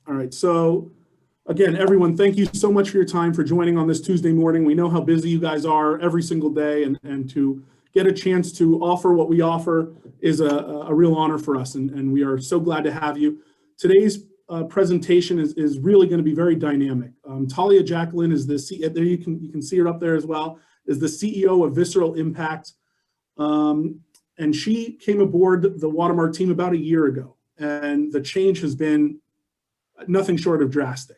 All right. So again, everyone, thank you so much for your time for joining on this Tuesday morning. We know how busy you guys are every single day, and to get a chance to offer what we offer is a real honor for us, and we are so glad to have you. Today's presentation is really going to be very dynamic. Talia Jacqueline is the CEO, there you can see her up there as well, is the CEO of Visceral Impact. And she came aboard the Watermark team about a year ago, and the change has been nothing short of drastic.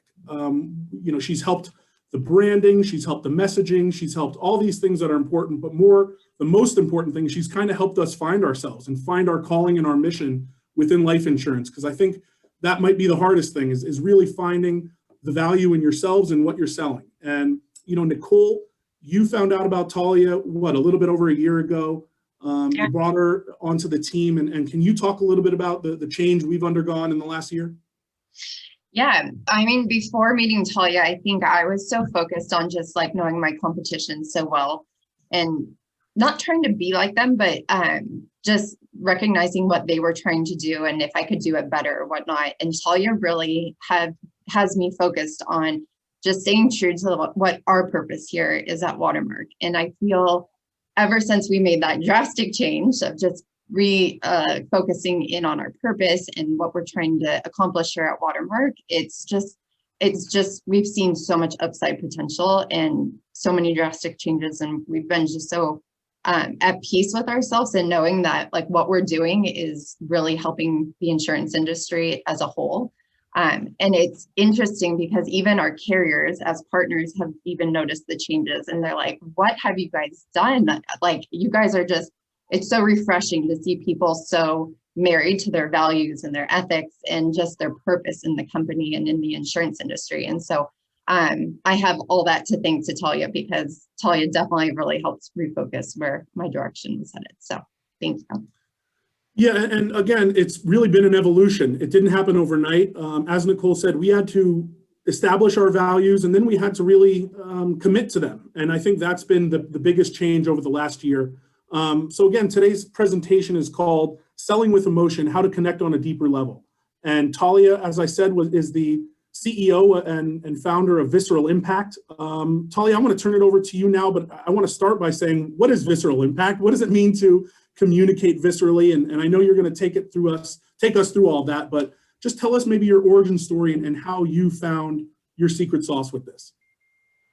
She's helped the branding, she's helped the messaging, she's helped all these things that are important, but the most important thing, she's kind of helped us find ourselves and find our calling and our mission within life insurance. Because I think that might be the hardest thing is really finding the value in yourselves and what you're selling. And, Nicole, you found out about Talia, a little bit over a year ago. You brought her onto the team, and can you talk a little bit about the change we've undergone in the last year? Yeah, I mean, before meeting Talia, I think I was so focused on just like knowing my competition so well and not trying to be like them, but just recognizing what they were trying to do and if I could do it better or whatnot. And Talia really has me focused on just staying true to what our purpose here is at Watermark. And I feel ever since we made that drastic change of just focusing in on our purpose and what we're trying to accomplish here at Watermark, it's just we've seen so much upside potential and so many drastic changes, and we've been just so at peace with ourselves and knowing that like what we're doing is really helping the insurance industry as a whole. And it's interesting because even our carriers as partners have even noticed the changes, and they're like, what have you guys done? Like, you guys are just, it's so refreshing to see people so married to their values and their ethics and just their purpose in the company and in the insurance industry. And so I have all that to thank to Talia, because Talia definitely really helped refocus where my direction was headed. So thank you. Yeah, and again, it's really been an evolution. It didn't happen overnight. As Nicole said, we had to establish our values, and then we had to really commit to them. And I think that's been the biggest change over the last year. So again, today's presentation is called Selling with Emotion, How to Connect on a Deeper Level. And Talia, as I said, is the CEO and founder of Visceral Impact. Talia, I'm going to turn it over to you now, but I want to start by saying, what is Visceral Impact? What does it mean to communicate viscerally? And I know you're going to take us through all that, but just tell us maybe your origin story and how you found your secret sauce with this.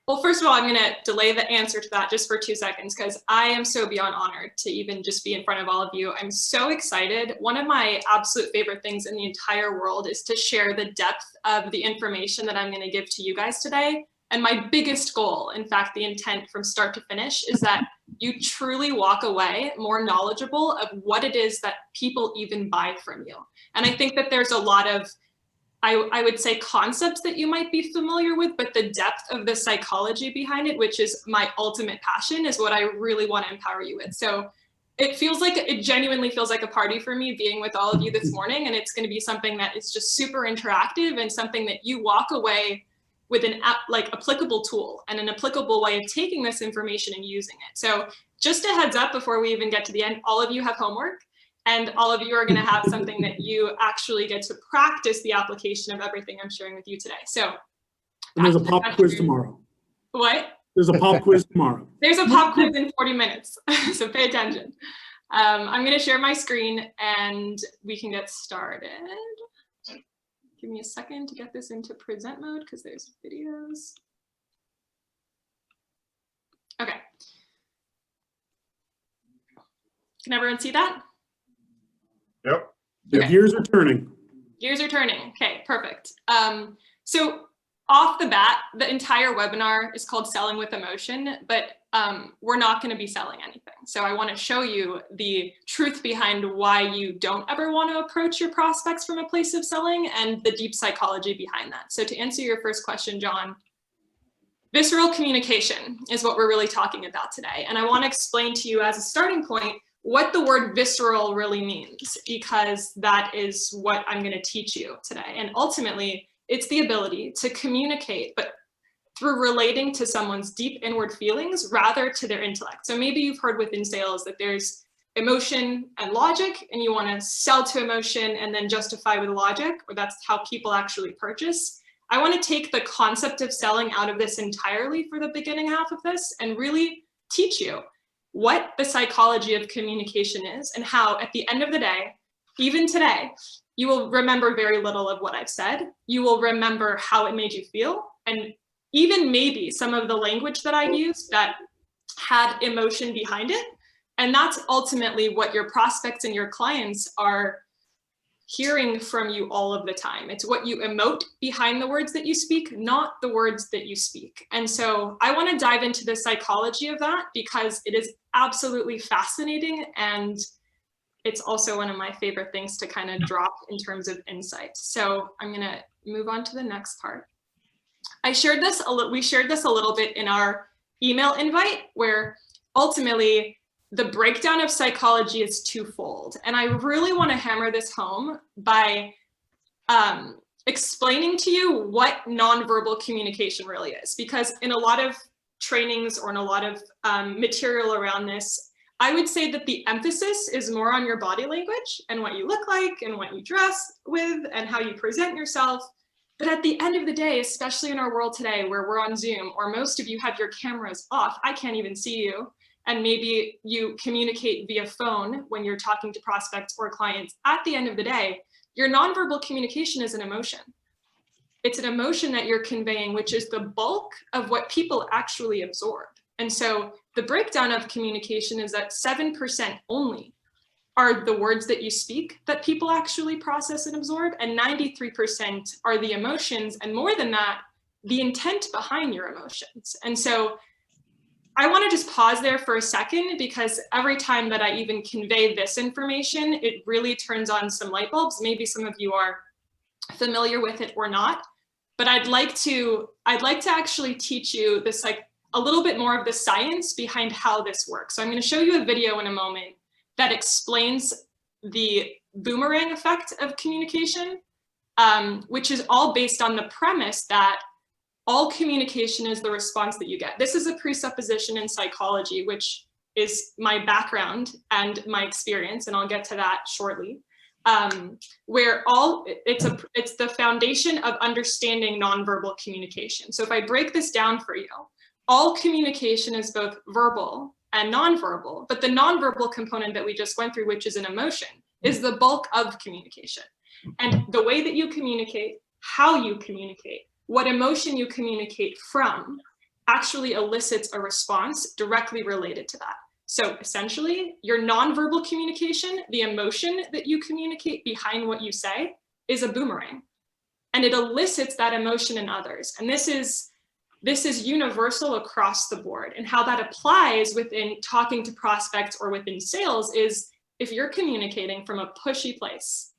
Well, first of all, I'm going to delay the answer to that just for 2 seconds, because I am so beyond honored to even just be in front of all of you. I'm so excited. One of my absolute favorite things in the entire world is to share the depth of the information that I'm going to give to you guys today. And my biggest goal, in fact, the intent from start to finish, is that you truly walk away more knowledgeable of what it is that people even buy from you. And I think that there's a lot of, I would say, concepts that you might be familiar with, but the depth of the psychology behind it, which is my ultimate passion, is what I really want to empower you with. So it genuinely feels like a party for me being with all of you this morning. And it's going to be something that is just super interactive and something that you walk away with an applicable tool and an applicable way of taking this information and using it. So just a heads up before we even get to the end, all of you have homework. And all of you are going to have something that you actually get to practice the application of everything I'm sharing with you today. So and there's a pop quiz tomorrow. What? There's a pop quiz tomorrow. There's a pop quiz in 40 minutes. So pay attention. I'm going to share my screen and we can get started. Give me a second to get this into present mode because there's videos. Okay. Can everyone see that? Yep. The gears are turning. Gears are turning. Okay, perfect. So off the bat, the entire webinar is called Selling with Emotion, but we're not going to be selling anything. So I want to show you the truth behind why you don't ever want to approach your prospects from a place of selling and the deep psychology behind that. So to answer your first question, John, visceral communication is what we're really talking about today. And I want to explain to you as a starting point what the word visceral really means, because that is what I'm going to teach you today. And ultimately, it's the ability to communicate, but through relating to someone's deep inward feelings rather to their intellect. So maybe you've heard within sales that there's emotion and logic, and you want to sell to emotion and then justify with logic, or that's how people actually purchase. I want to take the concept of selling out of this entirely for the beginning half of this and really teach you what the psychology of communication is and how at the end of the day, even today, you will remember very little of what I've said. You will remember how it made you feel, and even maybe some of the language that I used that had emotion behind it. And that's ultimately what your prospects and your clients are hearing from you all of the time. It's what you emote behind the words that you speak, not the words that you speak. And so I want to dive into the psychology of that because it is absolutely fascinating, and it's also one of my favorite things to kind of drop in terms of insight. So I'm going to move on to the next part. We shared this a little bit in our email invite, where ultimately the breakdown of psychology is twofold. And I really want to hammer this home by explaining to you what nonverbal communication really is. Because in a lot of trainings or in a lot of material around this, I would say that the emphasis is more on your body language and what you look like and what you dress with and how you present yourself. But at the end of the day, especially in our world today where we're on Zoom, or most of you have your cameras off, I can't even see you. And maybe you communicate via phone when you're talking to prospects or clients. At the end of the day, your nonverbal communication is an emotion. It's an emotion that you're conveying, which is the bulk of what people actually absorb. And so the breakdown of communication is that 7% only are the words that you speak that people actually process and absorb, and 93% are the emotions, and more than that, the intent behind your emotions. And so I want to just pause there for a second, because every time that I even convey this information, it really turns on some light bulbs. Maybe some of you are familiar with it or not, but I'd like to actually teach you this, like a little bit more of the science behind how this works. So I'm going to show you a video in a moment that explains the boomerang effect of communication, which is all based on the premise that all communication is the response that you get. This is a presupposition in psychology, which is my background and my experience, and I'll get to that shortly, where it's the foundation of understanding nonverbal communication. So if I break this down for you, all communication is both verbal and nonverbal, but the nonverbal component that we just went through, which is an emotion, is the bulk of communication. And the way that you communicate, how you communicate, what emotion you communicate from actually elicits a response directly related to that. So essentially, your nonverbal communication, the emotion that you communicate behind what you say, is a boomerang. And it elicits that emotion in others. And this is universal across the board. And how that applies within talking to prospects or within sales is, if you're communicating from a pushy place,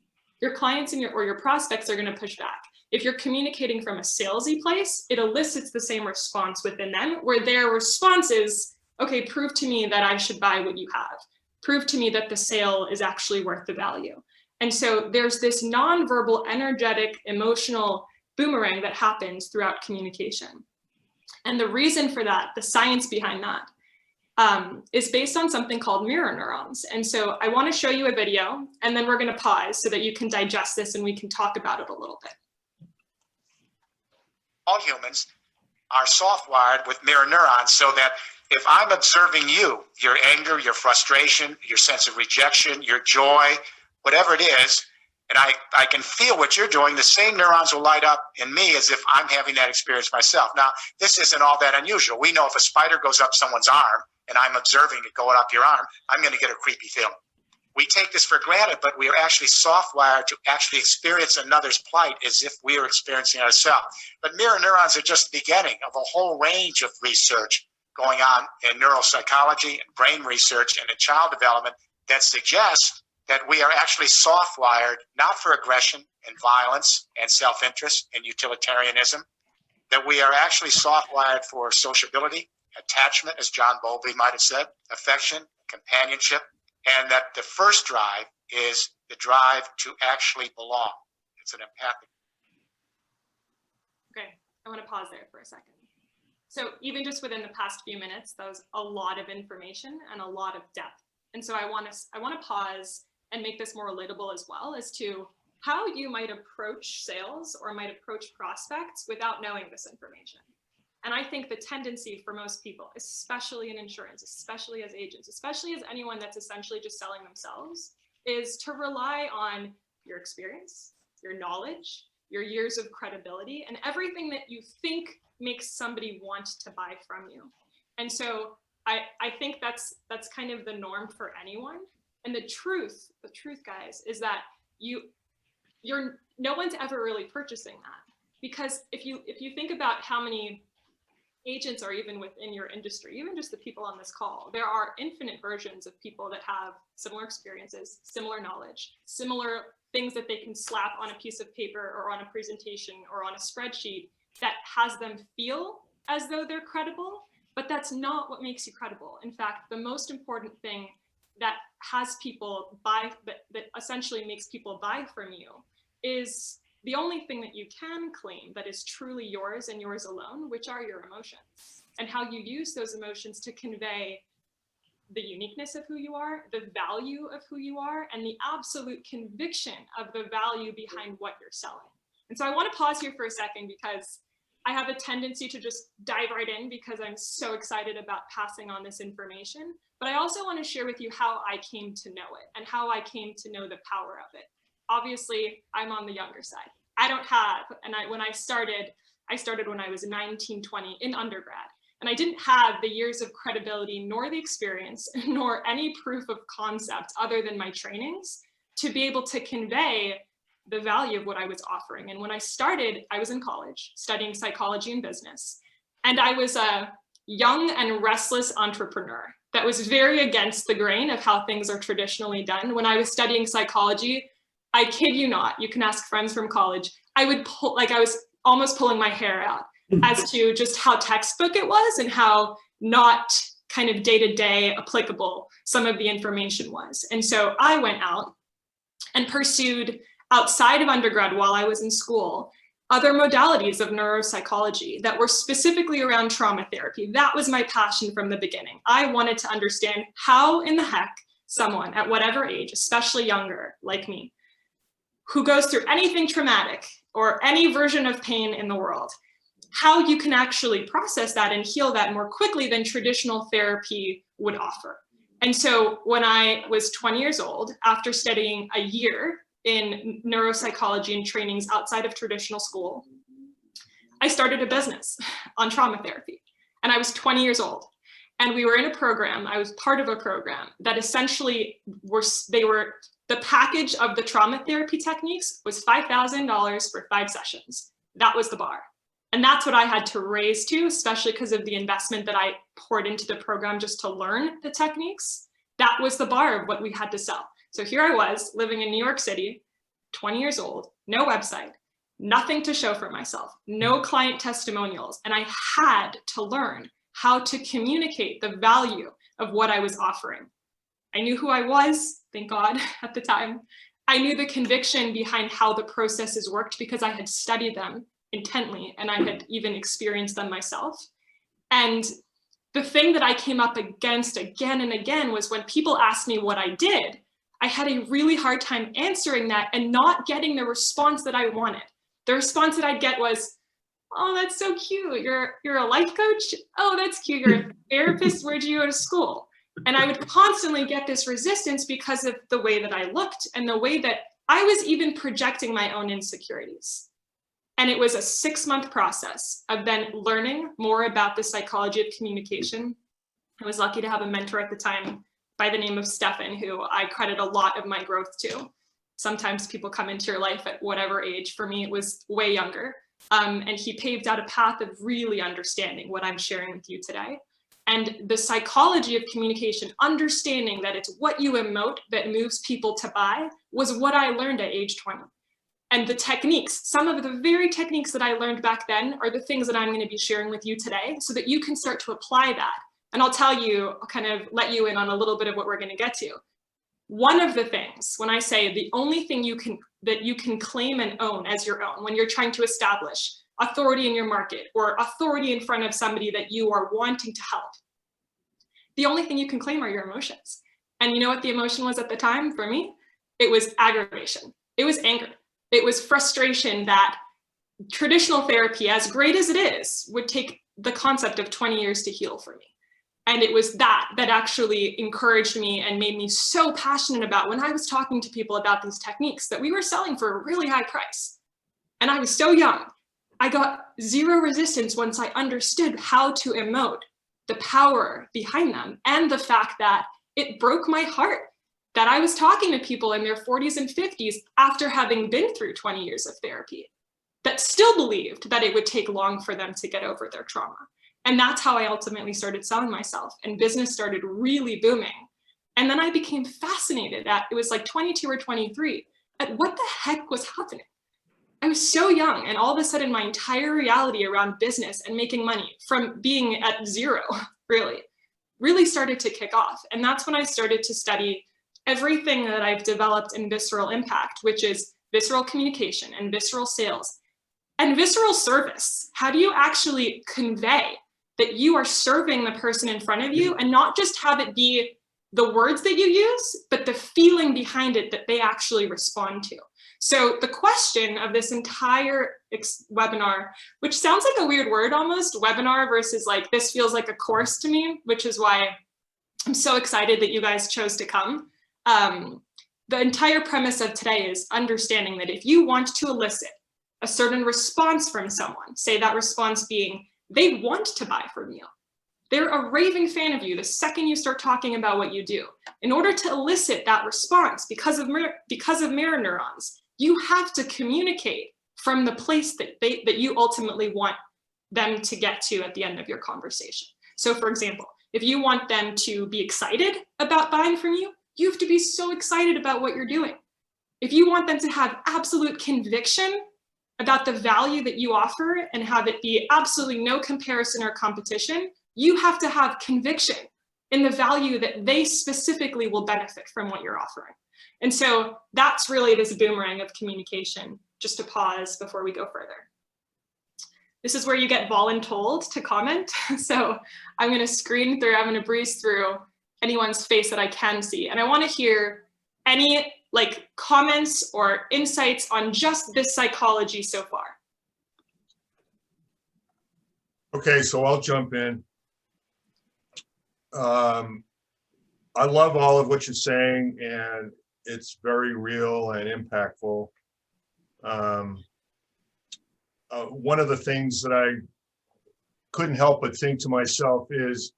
your clients and your prospects are going to push back. If you're communicating from a salesy place, it elicits the same response within them, where their response is, okay, prove to me that I should buy what you have. Prove to me that the sale is actually worth the value. And so there's this nonverbal, energetic, emotional boomerang that happens throughout communication. And the reason for that, the science behind that, is based on something called mirror neurons. And so I want to show you a video, and then we're going to pause so that you can digest this and we can talk about it a little bit. All humans are soft-wired with mirror neurons, so that if I'm observing you, your anger, your frustration, your sense of rejection, your joy, whatever it is, and I can feel what you're doing, the same neurons will light up in me as if I'm having that experience myself. Now, this isn't all that unusual. We know if a spider goes up someone's arm and I'm observing it going up your arm, I'm going to get a creepy feeling. We take this for granted, but we are actually soft-wired to actually experience another's plight as if we are experiencing ourselves. But mirror neurons are just the beginning of a whole range of research going on in neuropsychology and brain research and in child development that suggests that we are actually soft-wired, not for aggression and violence and self-interest and utilitarianism, that we are actually soft-wired for sociability, attachment, as John Bowlby might have said, affection, companionship, and that the first drive is the drive to actually belong. It's an empathic. Okay, I want to pause there for a second. So even just within the past few minutes, that was a lot of information and a lot of depth. And so I want to pause and make this more relatable as well as to how you might approach sales or might approach prospects without knowing this information. And I think the tendency for most people, especially in insurance, especially as agents, especially as anyone that's essentially just selling themselves, is to rely on your experience, your knowledge, your years of credibility, and everything that you think makes somebody want to buy from you. And so I think that's kind of the norm for anyone. And the truth, guys, is that no one's ever really purchasing that. Because if you think about how many agents are even within your industry, even just the people on this call, there are infinite versions of people that have similar experiences, similar knowledge, similar things that they can slap on a piece of paper or on a presentation or on a spreadsheet that has them feel as though they're credible, but that's not what makes you credible. In fact, the most important thing that has people buy, that essentially makes people buy from you, is the only thing that you can claim that is truly yours and yours alone, which are your emotions, and how you use those emotions to convey the uniqueness of who you are, the value of who you are, and the absolute conviction of the value behind what you're selling. And so I want to pause here for a second because I have a tendency to just dive right in because I'm so excited about passing on this information. But I also want to share with you how I came to know it and how I came to know the power of it. Obviously, I'm on the younger side. I don't have, and when I started when I was 19, 20 in undergrad. And I didn't have the years of credibility, nor the experience, nor any proof of concept other than my trainings to be able to convey the value of what I was offering. And when I started, I was in college studying psychology and business. And I was a young and restless entrepreneur that was very against the grain of how things are traditionally done. When I was studying psychology, I kid you not, you can ask friends from college, I was almost pulling my hair out as to just how textbook it was and how not kind of day-to-day applicable some of the information was. And so I went out and pursued outside of undergrad while I was in school, other modalities of neuropsychology that were specifically around trauma therapy. That was my passion from the beginning. I wanted to understand how in the heck someone at whatever age, especially younger like me, who goes through anything traumatic or any version of pain in the world, how you can actually process that and heal that more quickly than traditional therapy would offer. And so when I was 20 years old, after studying a year in neuropsychology and trainings outside of traditional school, I started a business on trauma therapy. And I was 20 years old. And we were in a program, I was part of a program that essentially the package of the trauma therapy techniques was $5,000 for 5 sessions. That was the bar. And that's what I had to raise to, especially because of the investment that I poured into the program just to learn the techniques. That was the bar of what we had to sell. So here I was living in New York City, 20 years old, no website, nothing to show for myself, no client testimonials. And I had to learn how to communicate the value of what I was offering. I knew who I was, thank God, at the time. I knew the conviction behind how the processes worked because I had studied them intently and I had even experienced them myself. And the thing that I came up against again and again was when people asked me what I did, I had a really hard time answering that and not getting the response that I wanted. The response that I'd get was, oh, that's so cute. You're a life coach? Oh, that's cute. You're a therapist. Where'd you go to school? And I would constantly get this resistance because of the way that I looked and the way that I was even projecting my own insecurities. And it was a 6-month process of then learning more about the psychology of communication. I was lucky to have a mentor at the time by the name of Stefan, who I credit a lot of my growth to. Sometimes people come into your life at whatever age. For me, it was way younger. And he paved out a path of really understanding what I'm sharing with you today. And the psychology of communication, understanding that it's what you emote that moves people to buy, was what I learned at age 20. And the techniques, some of the very techniques that I learned back then are the things that I'm going to be sharing with you today so that you can start to apply that. And I'll tell you, I'll kind of let you in on a little bit of what we're going to get to. One of the things, when I say the only thing that you can claim and own as your own when you're trying to establish authority in your market or authority in front of somebody that you are wanting to help, the only thing you can claim are your emotions. And you know what the emotion was at the time for me? It was aggravation. It was anger. It was frustration that traditional therapy, as great as it is, would take the concept of 20 years to heal for me. And it was that actually encouraged me and made me so passionate about when I was talking to people about these techniques that we were selling for a really high price. And I was so young. I got zero resistance once I understood how to emote, the power behind them, and the fact that it broke my heart that I was talking to people in their 40s and 50s after having been through 20 years of therapy that still believed that it would take long for them to get over their trauma. And that's how I ultimately started selling myself, and business started really booming. And then I became fascinated at, it was like 22 or 23, at what the heck was happening. I was so young, and all of a sudden my entire reality around business and making money from being at zero, really started to kick off. And that's when I started to study everything that I've developed in Visceral Impact, which is visceral communication and visceral sales and visceral service. How do you actually convey that you are serving the person in front of you, and not just have it be the words that you use, but the feeling behind it that they actually respond to? So the question of this entire webinar, which sounds like a weird word almost, webinar versus like, this feels like a course to me, which is why I'm so excited that you guys chose to come. The entire premise of today is understanding that if you want to elicit a certain response from someone, say that response being, they want to buy from you. They're a raving fan of you the second you start talking about what you do. In order to elicit that response, because of mirror neurons, you have to communicate from the place that you ultimately want them to get to at the end of your conversation. So for example, if you want them to be excited about buying from you, you have to be so excited about what you're doing. If you want them to have absolute conviction about the value that you offer and have it be absolutely no comparison or competition, you have to have conviction in the value that they specifically will benefit from what you're offering. And so that's really this boomerang of communication, just to pause before we go further. This is where you get voluntold to comment. So I'm going to breeze through anyone's face that I can see. And I want to hear any comments or insights on just this psychology so far. Okay, so I'll jump in. I love all of what you're saying, and it's very real and impactful. One of the things that I couldn't help but think to myself is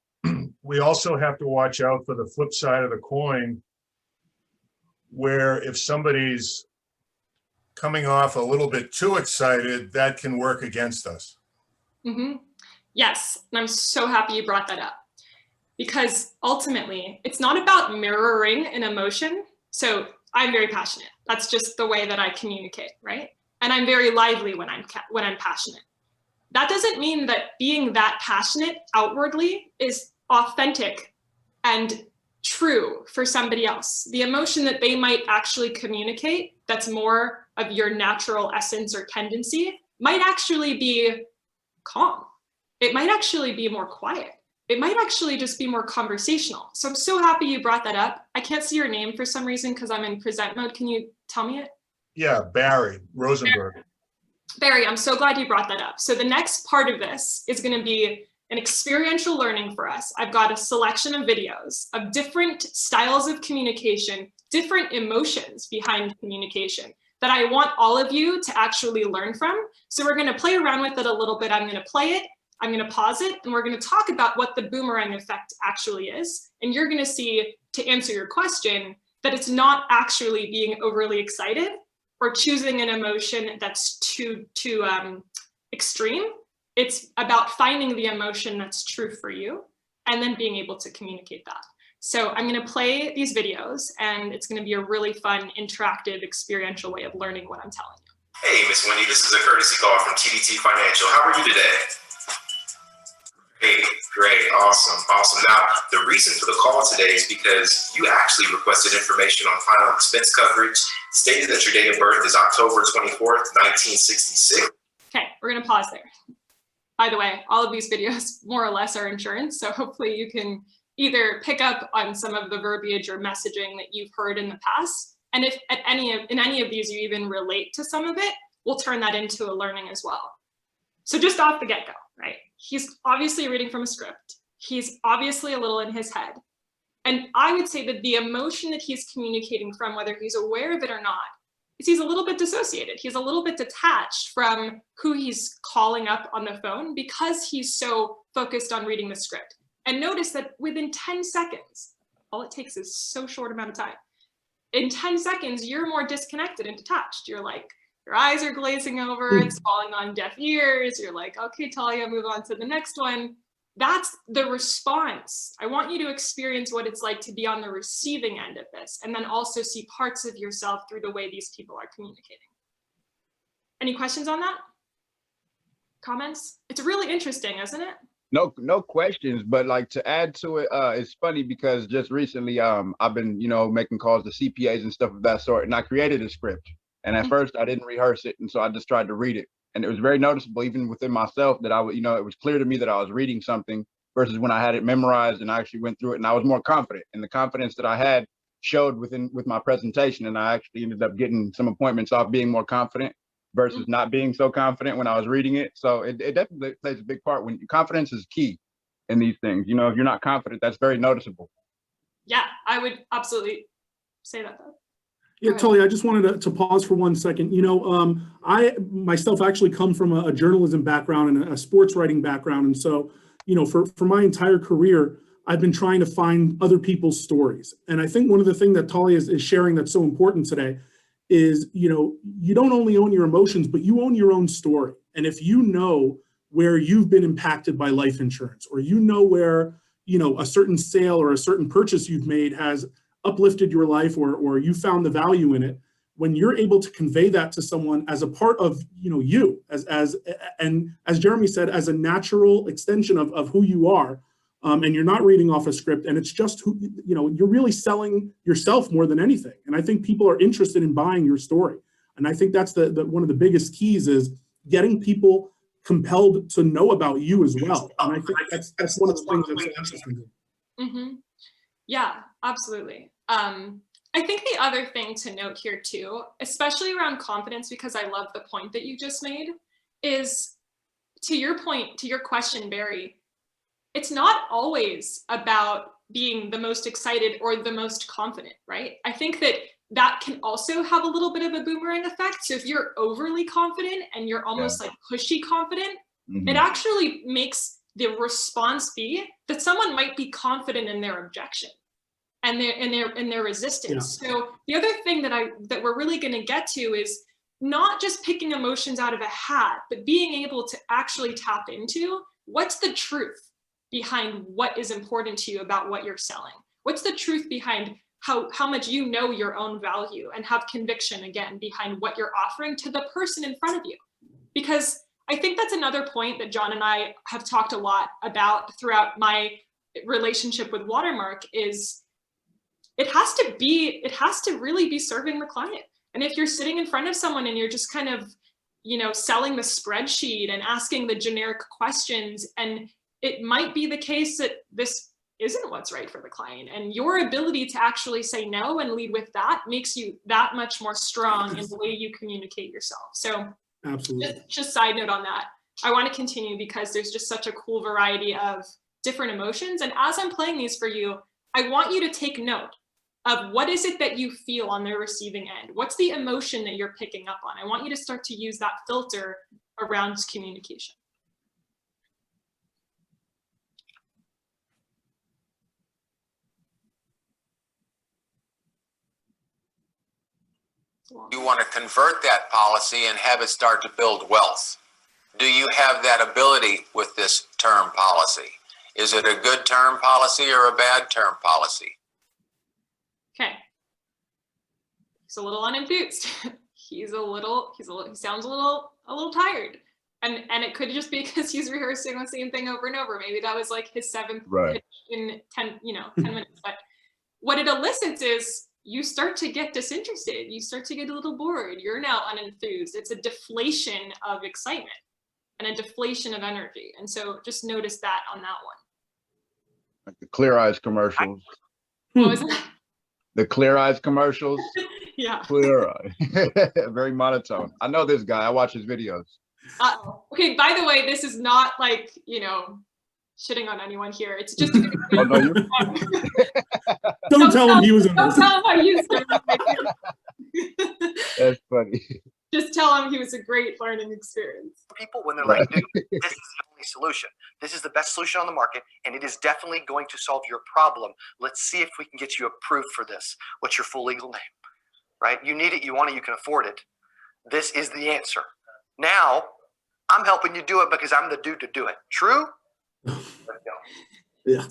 we also have to watch out for the flip side of the coin, where if somebody's coming off a little bit too excited, that can work against us. Mm-hmm. Yes, and I'm so happy you brought that up, because ultimately it's not about mirroring an emotion. So I'm very passionate. That's just the way that I communicate, right? And I'm very lively when I'm passionate. That doesn't mean that being that passionate outwardly is authentic and true for somebody else. The emotion that they might actually communicate, that's more of your natural essence or tendency, might actually be calm. It might actually be more quiet. It might actually just be more conversational. So I'm so happy you brought that up. I can't see your name for some reason because I'm in present mode. Can you tell me it? Yeah, Barry Rosenberg. Barry, I'm so glad you brought that up. So the next part of this is going to be an experiential learning for us. I've got a selection of videos of different styles of communication, different emotions behind communication that I want all of you to actually learn from. So we're going to play around with it a little bit. I'm going to play it, I'm going to pause it, and we're going to talk about what the boomerang effect actually is. And you're going to see, to answer your question, that it's not actually being overly excited or choosing an emotion that's too extreme. It's about finding the emotion that's true for you and then being able to communicate that. So I'm going to play these videos, and it's going to be a really fun, interactive, experiential way of learning what I'm telling you. Hey, Miss Wendy, this is a courtesy call from TDT Financial. How are you today? Great, awesome. Now, the reason for the call today is because you actually requested information on final expense coverage, stated that your date of birth is October 24th, 1966. Okay, we're going to pause there. By the way, all of these videos more or less are insurance, so hopefully you can either pick up on some of the verbiage or messaging that you've heard in the past. And if in any of these you even relate to some of it, we'll turn that into a learning as well. So just off the get-go, right? He's obviously reading from a script. He's obviously a little in his head. And I would say that the emotion that he's communicating from, whether he's aware of it or not, is he's a little bit dissociated. He's a little bit detached from who he's calling up on the phone because he's so focused on reading the script. And notice that within 10 seconds, all it takes is so short amount of time. In 10 seconds, you're more disconnected and detached. You're like, your eyes are glazing over, it's falling on deaf ears. You're like, okay, Talia, move on to the next one. That's the response. I want you to experience what it's like to be on the receiving end of this, and then also see parts of yourself through the way these people are communicating. Any questions on that? Comments? It's really interesting, isn't it? No questions, but like to add to it, it's funny because just recently, I've been, making calls to CPAs and stuff of that sort, and I created a script. And at first I didn't rehearse it, and so I just tried to read it. And it was very noticeable, even within myself, that I would, it was clear to me that I was reading something versus when I had it memorized and I actually went through it and I was more confident. And the confidence that I had showed with my presentation, and I actually ended up getting some appointments off being more confident versus not being so confident when I was reading it. So it definitely plays a big part. When confidence is key in these things. If you're not confident, that's very noticeable. Yeah, I would absolutely say that though. Yeah, Talia, I just wanted to pause for 1 second. I myself actually come from a journalism background and a sports writing background. And so, for my entire career, I've been trying to find other people's stories. And I think one of the things that Talia is sharing that's so important today is, you don't only own your emotions, but you own your own story. And if you know where you've been impacted by life insurance, or where, a certain sale or a certain purchase you've made has uplifted your life, or you found the value in it, when you're able to convey that to someone as a part of you, and as Jeremy said, as a natural extension of who you are, and you're not reading off a script, and it's just who you're really selling yourself more than anything. And I think people are interested in buying your story, and I think that's the one of the biggest keys is getting people compelled to know about you as well. And I think that's one of the things that's interesting. Mm-hmm. Yeah, absolutely. I think the other thing to note here too, especially around confidence, because I love the point that you just made, is to your point, to your question, Barry, it's not always about being the most excited or the most confident, right? I think that can also have a little bit of a boomerang effect. So if you're overly confident and you're almost like pushy confident, it actually makes the response be that someone might be confident in their objection and their resistance. Yeah. So the other thing that we're really going to get to is not just picking emotions out of a hat, but being able to actually tap into what's the truth behind what is important to you about what you're selling. What's the truth behind how much you know your own value and have conviction, again, behind what you're offering to the person in front of you. Because I think that's another point that John and I have talked a lot about throughout my relationship with Watermark is it has to really be serving the client. And if you're sitting in front of someone and you're just kind of, selling the spreadsheet and asking the generic questions, and it might be the case that this isn't what's right for the client, and your ability to actually say no and lead with that makes you that much more strong in the way you communicate yourself. So absolutely, just side note on that. I want to continue because there's just such a cool variety of different emotions. And as I'm playing these for you, I want you to take note of what is it that you feel on the receiving end? What's the emotion that you're picking up on? I want you to start to use that filter around communication. You want to convert that policy and have it start to build wealth. Do you have that ability with this term policy? Is it a good term policy or a bad term policy? Okay. He's a little unenthused. He sounds a little tired. And it could just be because he's rehearsing the same thing over and over. Maybe that was like his seventh pitch in 10 minutes. But what it elicits is you start to get disinterested. You start to get a little bored. You're now unenthused. It's a deflation of excitement and a deflation of energy. And so just notice that on that one. Like the Clear Eyes commercials. What was that? The Clear Eyes commercials. Yeah. Clear Eye. Very monotone. I know this guy. I watch his videos. Okay, by the way, this is not like, you know, shitting on anyone here. It's just a good Oh, no, example. Don't tell him he was in Don't this. tell him I used it. That's funny. Just tell him he was a great learning experience. People when they're Right. like, dude, this is the only solution. This is the best solution on the market, and it is definitely going to solve your problem. Let's see if we can get you approved for this. What's your full legal name? Right? You need it, you want it, you can afford it. This is the answer. Now, I'm helping you do it because I'm the dude to do it. True? Let's go. Yeah.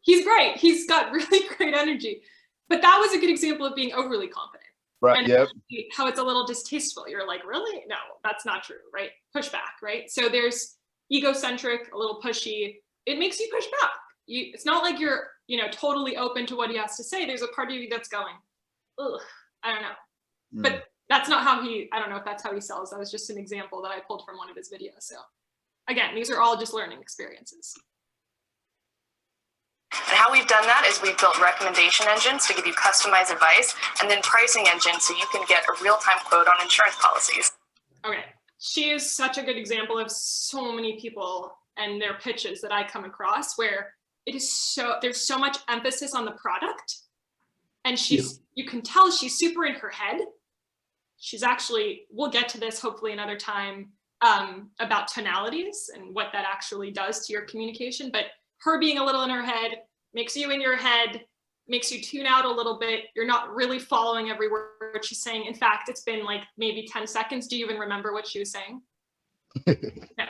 He's great. He's got really great energy. But that was a good example of being overly confident. Right. And Yep. how it's a little distasteful. You're like, really? No, that's not true, right? Push back, right? So there's egocentric, a little pushy. It makes you push back. It's not like you're, you know, totally open to what he has to say. There's a part of you that's going, ugh, I don't know. But that's not how I don't know if that's how he sells. That was just an example that I pulled from one of his videos. So again, these are all just learning experiences. And how we've done that is we've built recommendation engines to give you customized advice, and then pricing engines so you can get a real-time quote on insurance policies. Okay, she is such a good example of so many people and their pitches that I come across where it is there's so much emphasis on the product, and you can tell she's super in her head. She's actually, we'll get to this hopefully another time about tonalities and what that actually does to your communication, but her being a little in her head makes you in your head, makes you tune out a little bit. You're not really following every word she's saying. In fact, it's been like maybe 10 seconds. Do you even remember what she was saying? No,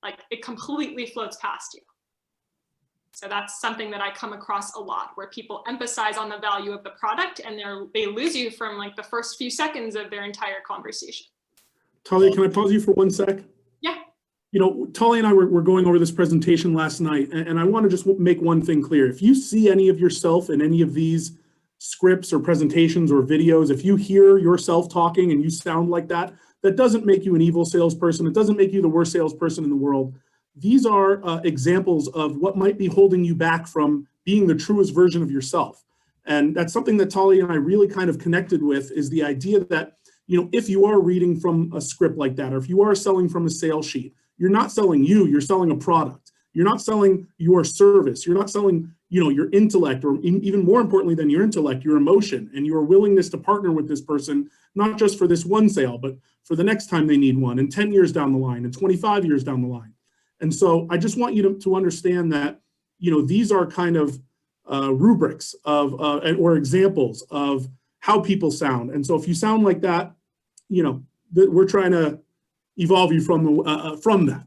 like it completely floats past you. So that's something that I come across a lot, where people emphasize on the value of the product and they lose you from like the first few seconds of their entire conversation. Talia, can I pause you for 1 sec? Yeah. You know, Talia and I were going over this presentation last night, and I want to just make one thing clear. If you see any of yourself in any of these scripts or presentations or videos, if you hear yourself talking and you sound like that, that doesn't make you an evil salesperson. It doesn't make you the worst salesperson in the world. These are examples of what might be holding you back from being the truest version of yourself. And that's something that Talia and I really kind of connected with, is the idea that, you know, if you are reading from a script like that, or if you are selling from a sales sheet, you're not selling you're selling a product. You're not selling your service. You're not selling, you know, your intellect, or even more importantly than your intellect, your emotion and your willingness to partner with this person, not just for this one sale, but for the next time they need one, and 10 years down the line, and 25 years down the line. And so I just want you to understand that, you know, these are kind of rubrics of or examples of how people sound. And so if you sound like that, you know, we're trying to evolve you from that.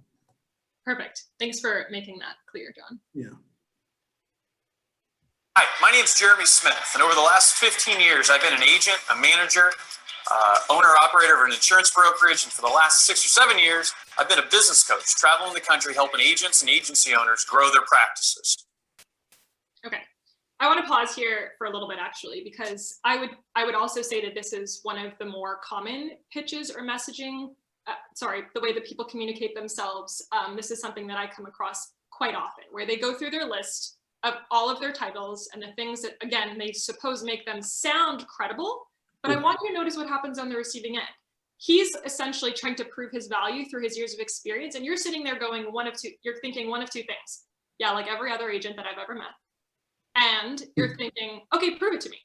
Perfect. Thanks for making that clear, John. Yeah. Hi, my name is Jeremy Smith, and over the last 15 years, I've been an agent, a manager, owner-operator of an insurance brokerage, and for the last 6 or 7 years, I've been a business coach, traveling the country helping agents and agency owners grow their practices. Okay. I want to pause here for a little bit, actually, because I would also say that this is one of the more common pitches or messaging, the way that people communicate themselves. This is something that I come across quite often, where they go through their list of all of their titles and the things that, again, they suppose make them sound credible, but I want you to notice what happens on the receiving end. He's essentially trying to prove his value through his years of experience, and you're sitting there going you're thinking one of two things. Yeah, like every other agent that I've ever met. And you're thinking, okay, prove it to me.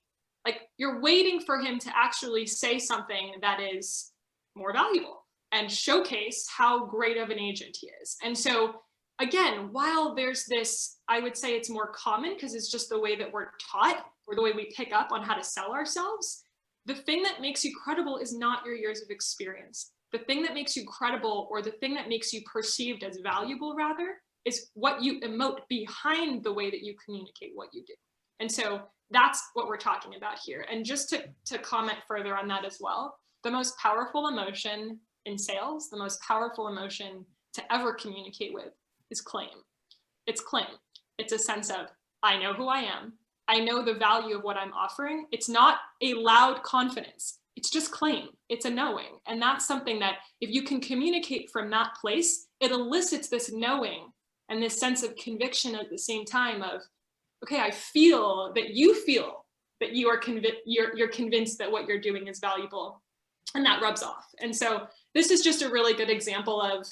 Like, you're waiting for him to actually say something that is more valuable and showcase how great of an agent he is. And so, again, while there's this, I would say it's more common because it's just the way that we're taught, or the way we pick up on how to sell ourselves, the thing that makes you credible is not your years of experience. The thing that makes you credible, or the thing that makes you perceived as valuable, rather, is what you emote behind the way that you communicate what you do. And so that's what we're talking about here. And just to comment further on that as well, the most powerful emotion in sales, the most powerful emotion to ever communicate with is claim. It's claim. It's a sense of, I know who I am. I know the value of what I'm offering. It's not a loud confidence. It's just claim. It's a knowing. And that's something that if you can communicate from that place, it elicits this knowing and this sense of conviction at the same time of, okay, I feel that you are you're convinced that what you're doing is valuable, and that rubs off. And so this is just a really good example of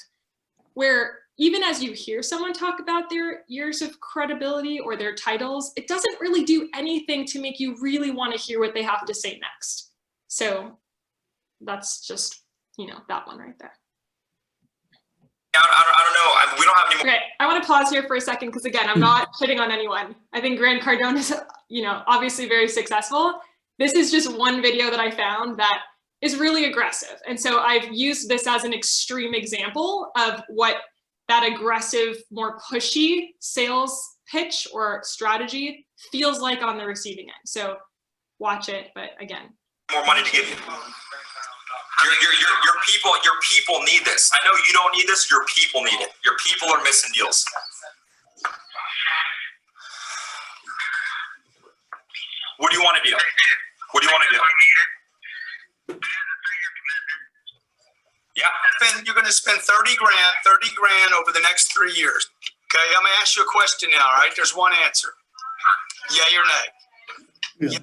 where even as you hear someone talk about their years of credibility or their titles, it doesn't really do anything to make you really want to hear what they have to say next. So that's just, that one right there. I don't know. We don't have any more. Okay, I want to pause here for a second because, again, I'm not hitting on anyone. I think Grant Cardone is, obviously very successful. This is just one video that I found that is really aggressive. And so I've used this as an extreme example of what that aggressive, more pushy sales pitch or strategy feels like on the receiving end. So watch it, but again. More money to give you. Your people need this. I know you don't need this. Your people need it. Your people are missing deals. What do you want to do? What do you want to do? Yeah, you're going to spend 30 grand over the next 3 years. Okay, I'm going to ask you a question now, all right? There's one answer. Yay or nay? Yeah.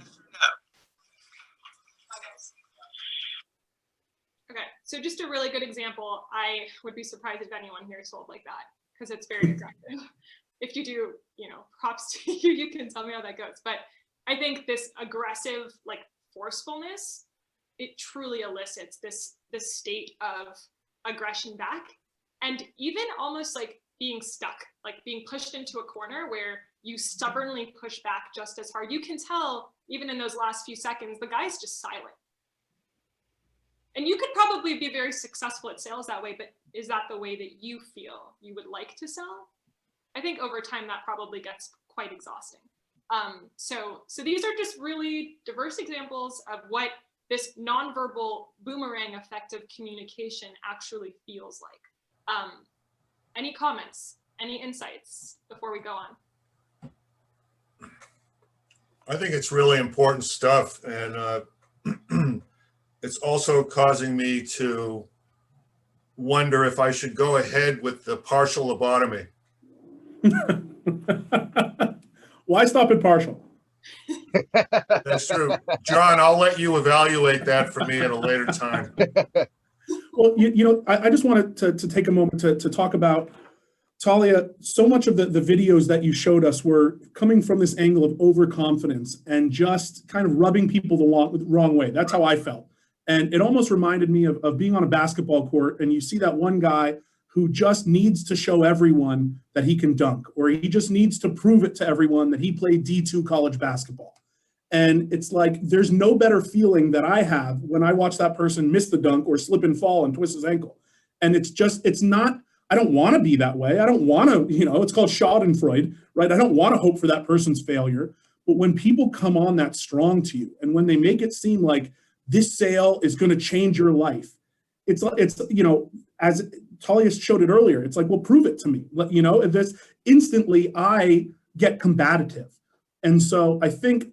Okay, so just a really good example. I would be surprised if anyone here sold like that because it's very aggressive. If you do, props to you, you can tell me how that goes. But I think this aggressive, forcefulness, it truly elicits this state of aggression back, and even almost like being stuck, like being pushed into a corner where you stubbornly push back just as hard. You can tell even in those last few seconds, the guy's just silent. And you could probably be very successful at sales that way, but is that the way that you feel you would like to sell? I think over time that probably gets quite exhausting. So these are just really diverse examples of what this nonverbal boomerang effect of communication actually feels like. Any comments, any insights before we go on? I think it's really important stuff, and it's also causing me to wonder if I should go ahead with the partial lobotomy. Why stop at partial? That's true. John, I'll let you evaluate that for me at a later time. Well, I just wanted to take a moment to talk about, Talia, so much of the videos that you showed us were coming from this angle of overconfidence and just kind of rubbing people the wrong way. That's how I felt. And it almost reminded me of being on a basketball court and you see that one guy who just needs to show everyone that he can dunk, or he just needs to prove it to everyone that he played D2 college basketball. And it's like, there's no better feeling that I have when I watch that person miss the dunk or slip and fall and twist his ankle. And it's not, I don't want to be that way. I don't want to, it's called Schadenfreude, right? I don't want to hope for that person's failure. But when people come on that strong to you, and when they make it seem like this sale is going to change your life, it's as Talia showed it earlier, it's like, well, prove it to me. This instantly I get combative. And so I think,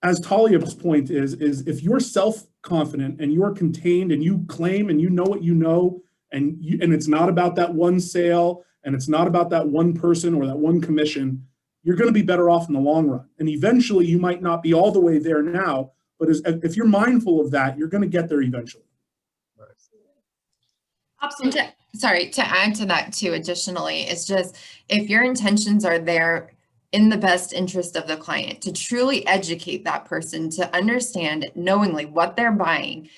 as Talia's point is if you're self-confident and you're contained and you claim and you know what you know, and it's not about that one sale and it's not about that one person or that one commission, you're going to be better off in the long run. And eventually you might not be all the way there now, but if you're mindful of that, you're going to get there eventually. Absolutely. To add to that too, additionally, it's just, if your intentions are there in the best interest of the client, to truly educate that person, to understand knowingly what they're buying,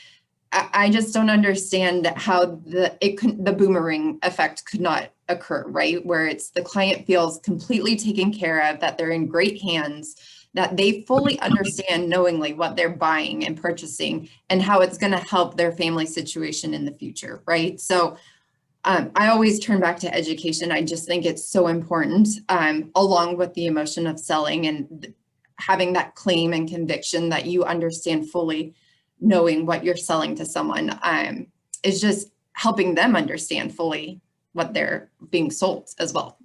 I just don't understand how the boomerang effect could not occur, right? Where it's the client feels completely taken care of, that they're in great hands, that they fully understand knowingly what they're buying and purchasing and how it's going to help their family situation in the future, right? So I always turn back to education. I just think it's so important, along with the emotion of selling and having that claim and conviction that you understand fully, knowing what you're selling to someone, is just helping them understand fully what they're being sold as well.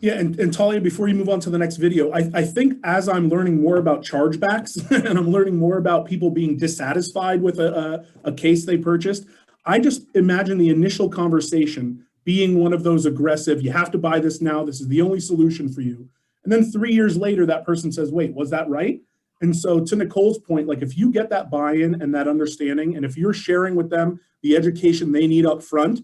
Yeah, and Talia, before you move on to the next video, I think as I'm learning more about chargebacks and I'm learning more about people being dissatisfied with a case they purchased, I just imagine the initial conversation being one of those aggressive, you have to buy this now, this is the only solution for you. And then 3 years later, that person says, wait, was that right? And so to Nicole's point, like if you get that buy-in and that understanding, and if you're sharing with them the education they need up front,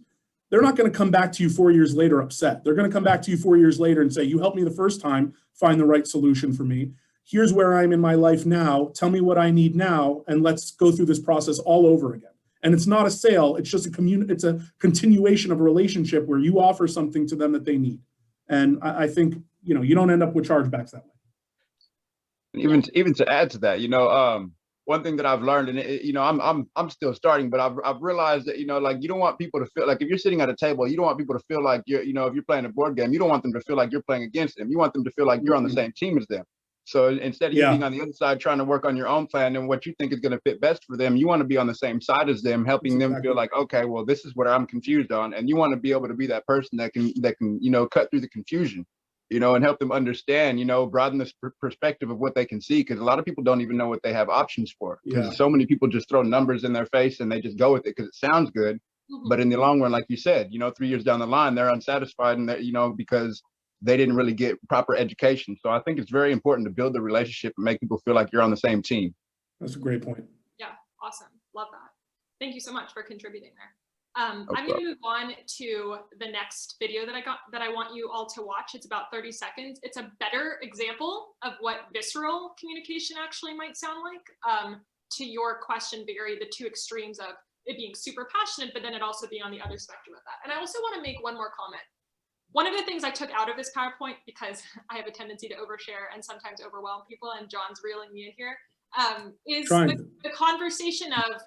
they're not going to come back to you 4 years later upset. They're going to come back to you 4 years later and say, you helped me the first time find the right solution for me. Here's where I'm in my life now. Tell me what I need now, and let's go through this process all over again. And it's not a sale. It's just it's a continuation of a relationship where you offer something to them that they need. And I think, you know, you don't end up with chargebacks that way. Even to add to that, you know, one thing that I've learned, and you know, I'm still starting, but I've realized that, you know, like you don't want people to feel like if you're sitting at a table, you don't want people to feel like you're, you know, if you're playing a board game, you don't want them to feel like you're playing against them. You want them to feel like you're on the same team as them. So instead of you being on the other side trying to work on your own plan and what you think is going to fit best for them, you want to be on the same side as them, helping them feel like, okay, well, this is what I'm confused on, and you want to be able to be that person that can you know, cut through the confusion, you know, and help them understand, you know, broaden this perspective of what they can see, because a lot of people don't even know what they have options for, because so many people just throw numbers in their face and they just go with it because it sounds good. But in the long run, like you said, you know, 3 years down the line, they're unsatisfied, and that, you know, because they didn't really get proper education. So I think it's very important to build the relationship and make people feel like you're on the same team. That's a great point. Yeah, awesome. Love that. Thank you so much for contributing there. I'm going to move on to the next video that I want you all to watch. It's about 30 seconds. It's a better example of what visceral communication actually might sound like. To your question, Barry, the two extremes of it being super passionate, but then it also being on the other spectrum of that. And I also want to make one more comment. One of the things I took out of this PowerPoint, because I have a tendency to overshare and sometimes overwhelm people, and John's reeling me in here, is the conversation of,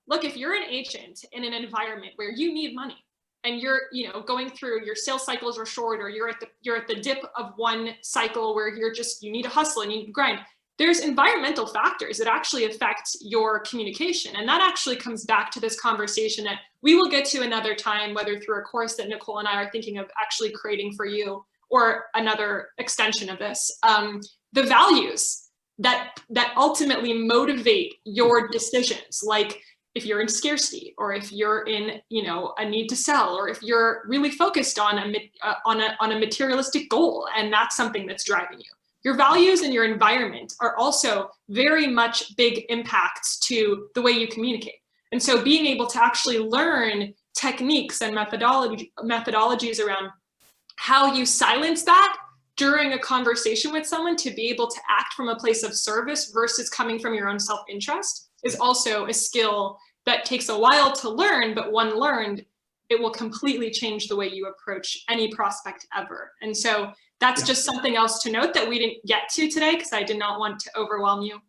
look, if you're an agent in an environment where you need money and you're, you know, going through, your sales cycles are short, or you're at the dip of one cycle where you need to hustle and you need to grind, there's environmental factors that actually affect your communication. And that actually comes back to this conversation that we will get to another time, whether through a course that Nicole and I are thinking of actually creating for you, or another extension of this. The values that ultimately motivate your decisions, like if you're in scarcity, or if you're in, you know, a need to sell, or if you're really focused on a materialistic goal, and that's something that's driving you. Your values and your environment are also very much big impacts to the way you communicate. And so being able to actually learn techniques and methodologies around how you silence that during a conversation with someone to be able to act from a place of service versus coming from your own self-interest is also a skill that takes a while to learn, but when learned, it will completely change the way you approach any prospect ever. And so that's just something else to note that we didn't get to today, because I did not want to overwhelm you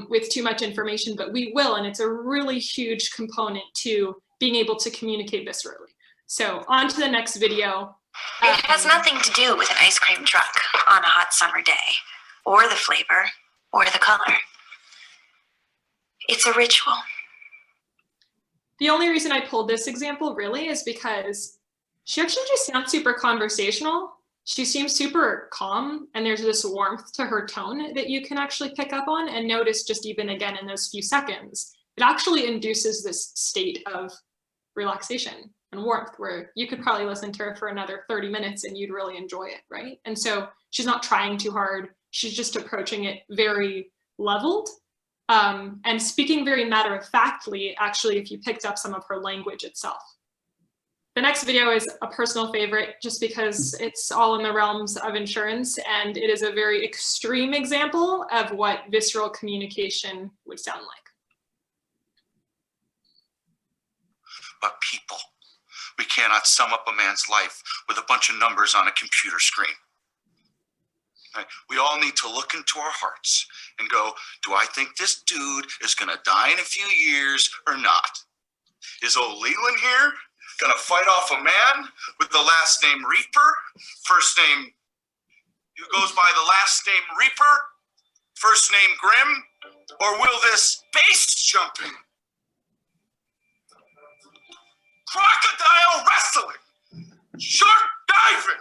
with too much information, but we will, and it's a really huge component to being able to communicate viscerally. So on to the next video. It has nothing to do with an ice cream truck on a hot summer day, or the flavor, or the color. It's a ritual. The only reason I pulled this example really is because she actually just sounds super conversational. She seems super calm, and there's this warmth to her tone that you can actually pick up on and notice just even again in those few seconds. It actually induces this state of relaxation and warmth where you could probably listen to her for another 30 minutes and you'd really enjoy it, right? And so she's not trying too hard. She's just approaching it very leveled and speaking very matter-of-factly, actually, if you picked up some of her language itself. The next video is a personal favorite just because it's all in the realms of insurance, and it is a very extreme example of what visceral communication would sound like. But people, we cannot sum up a man's life with a bunch of numbers on a computer screen. Right? We all need to look into our hearts and go, do I think this dude is going to die in a few years or not? Is old Leland here going to fight off a man with the last name Reaper, first name, who goes by the last name Reaper, first name Grimm, or will this base jumping, crocodile wrestling, shark diving,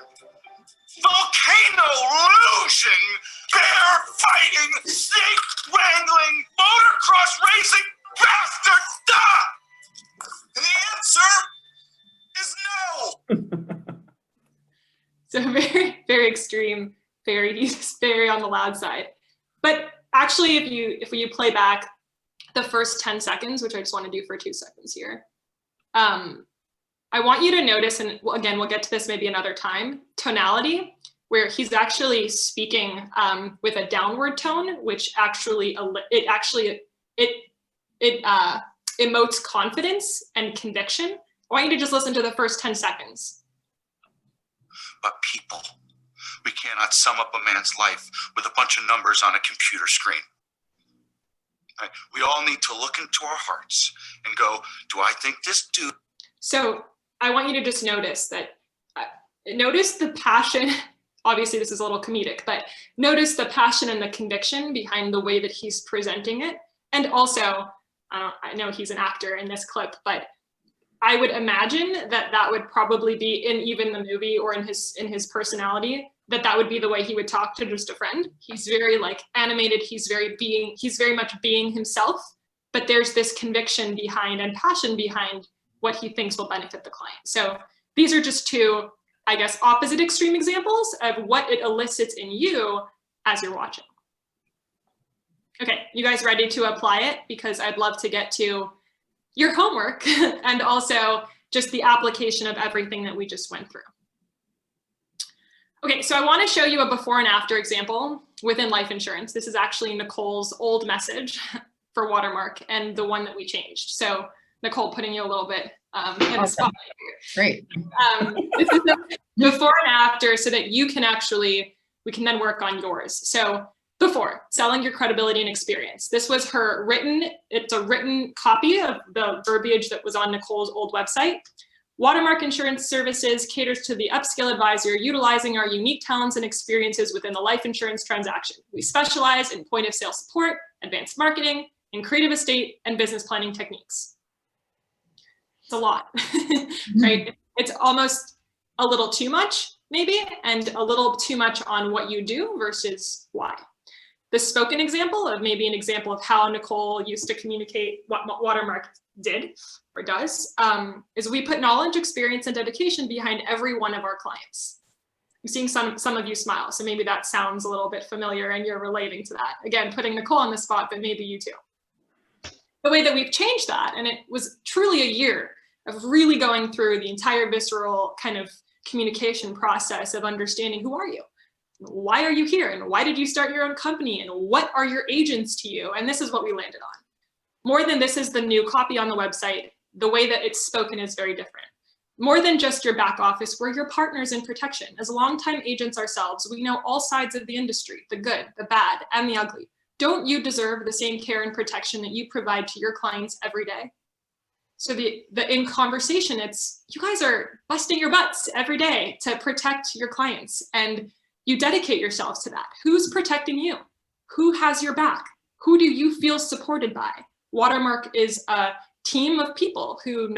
volcano lusion, bear fighting, snake wrangling, motocross racing bastard stop? And the answer is no. So very, very extreme, he's very on the loud side. But actually, if you play back the first 10 seconds, which I just want to do for 2 seconds here, I want you to notice, and again, we'll get to this maybe another time, tonality, where he's actually speaking with a downward tone, which actually emotes confidence and conviction. I want you to just listen to the first 10 seconds. But people, we cannot sum up a man's life with a bunch of numbers on a computer screen. Right? We all need to look into our hearts and go, do I think this dude? So I want you to just notice that, notice the passion. Obviously this is a little comedic, but notice the passion and the conviction behind the way that he's presenting it. And also, I know he's an actor in this clip, but I would imagine that that would probably be in even the movie or in his personality, that would be the way he would talk to just a friend. He's very like animated. He's very much being himself, but there's this conviction behind and passion behind what he thinks will benefit the client. So these are just two, I guess, opposite extreme examples of what it elicits in you as you're watching. Okay, you guys ready to apply it? Because I'd love to get to your homework and also just the application of everything that we just went through. Okay, so I want to show you a before and after example within life insurance. This is actually Nicole's old message for Watermark and the one that we changed. So Nicole, putting you a little bit in the spotlight here. Great. This is the before and after so that you can actually, we can then work on yours. So before, selling your credibility and experience. This was her written, it's a written copy of the verbiage that was on Nicole's old website. Watermark Insurance Services caters to the upskill advisor utilizing our unique talents and experiences within the life insurance transaction. We specialize in point of sale support, advanced marketing, and creative estate and business planning techniques. It's a lot, right? It's almost a little too much, maybe, and a little too much on what you do versus why. The spoken example of maybe an example of how Nicole used to communicate what Watermark did or does is we put knowledge, experience, and dedication behind every one of our clients. I'm seeing some of you smile, so maybe that sounds a little bit familiar and you're relating to that. Again, putting Nicole on the spot, but maybe you too. The way that we've changed that, and it was truly a year of really going through the entire visceral kind of communication process of understanding who are you? Why are you here? And why did you start your own company? And what are your agents to you? And this is what we landed on. More than this is the new copy on the website, the way that it's spoken is very different. More than just your back office, we're your partners in protection. As longtime agents ourselves, we know all sides of the industry, the good, the bad, and the ugly. Don't you deserve the same care and protection that you provide to your clients every day? So in conversation, it's you guys are busting your butts every day to protect your clients, and you dedicate yourselves to that. Who's protecting you? Who has your back? Who do you feel supported by? Watermark is a team of people who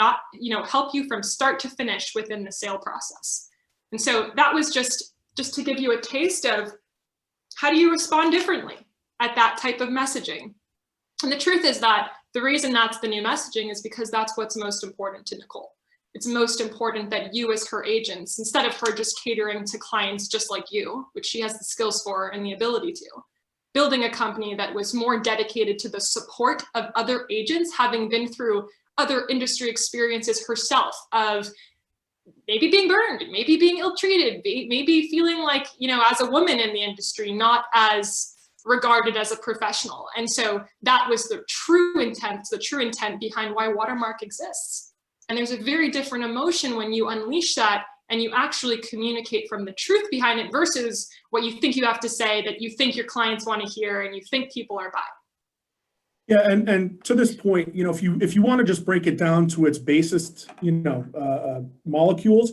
help you from start to finish within the sale process. And so that was just to give you a taste of how do you respond differently at that type of messaging. And the truth is that the reason that's the new messaging is because that's what's most important to Nicole. It's most important that you as her agents, instead of her just catering to clients just like you, which she has the skills for and the ability to, building a company that was more dedicated to the support of other agents, having been through other industry experiences herself of maybe being burned, maybe being ill-treated, maybe feeling like, as a woman in the industry, not as regarded as a professional. And so that was the true intent behind why Watermark exists. And there's a very different emotion when you unleash that and you actually communicate from the truth behind it versus what you think you have to say that you think your clients want to hear and you think people are buying. Yeah, and to this point, if you want to just break it down to its basest, molecules,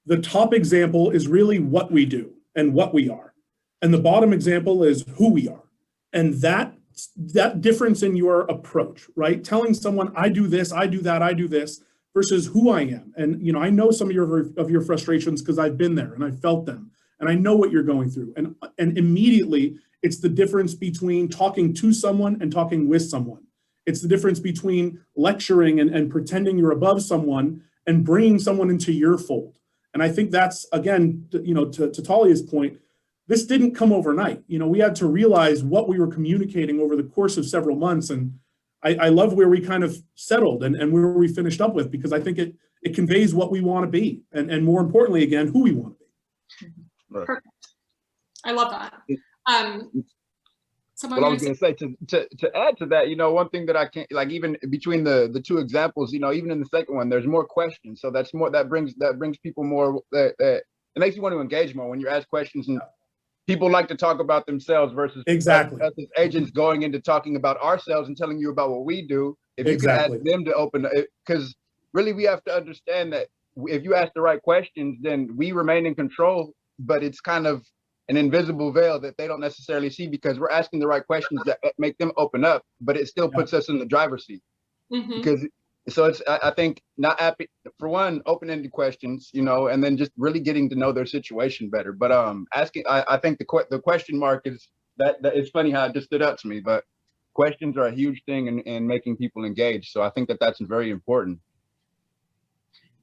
the top example is really what we do and what we are. And the bottom example is who we are. And that difference in your approach, right? Telling someone, I do this, I do that, I do this, versus who I am. And, I know some of your frustrations because I've been there and I felt them. And I know what you're going through. And immediately, it's the difference between talking to someone and talking with someone. It's the difference between lecturing and pretending you're above someone and bringing someone into your fold. And I think that's, again, to Talia's point, this didn't come overnight. You know, we had to realize what we were communicating over the course of several months. And I love where we kind of settled and where we finished up with, because I think it conveys what we want to be. And more importantly, again, who we want to be. Right. Perfect. I love that. Well, I was going to say, to add to that, you know, one thing that I can't, like, even between the two examples, you know, even in the second one, there's more questions. So that's more, that brings people more, it makes you want to engage more when you ask questions, and people like to talk about themselves versus Exactly. us as agents going into talking about ourselves and telling you about what we do. If you can ask them to open it, because really we have to understand that if you ask the right questions, then we remain in control, but it's kind of an invisible veil that they don't necessarily see, because we're asking the right questions that make them open up, but it still puts us in the driver's seat. Because so it's, I think, not happy, for one, open-ended questions, you know, and then just really getting to know their situation better. But asking, I think the question mark is that it's funny how it just stood out to me, but questions are a huge thing in making people engage. So I think that that's very important.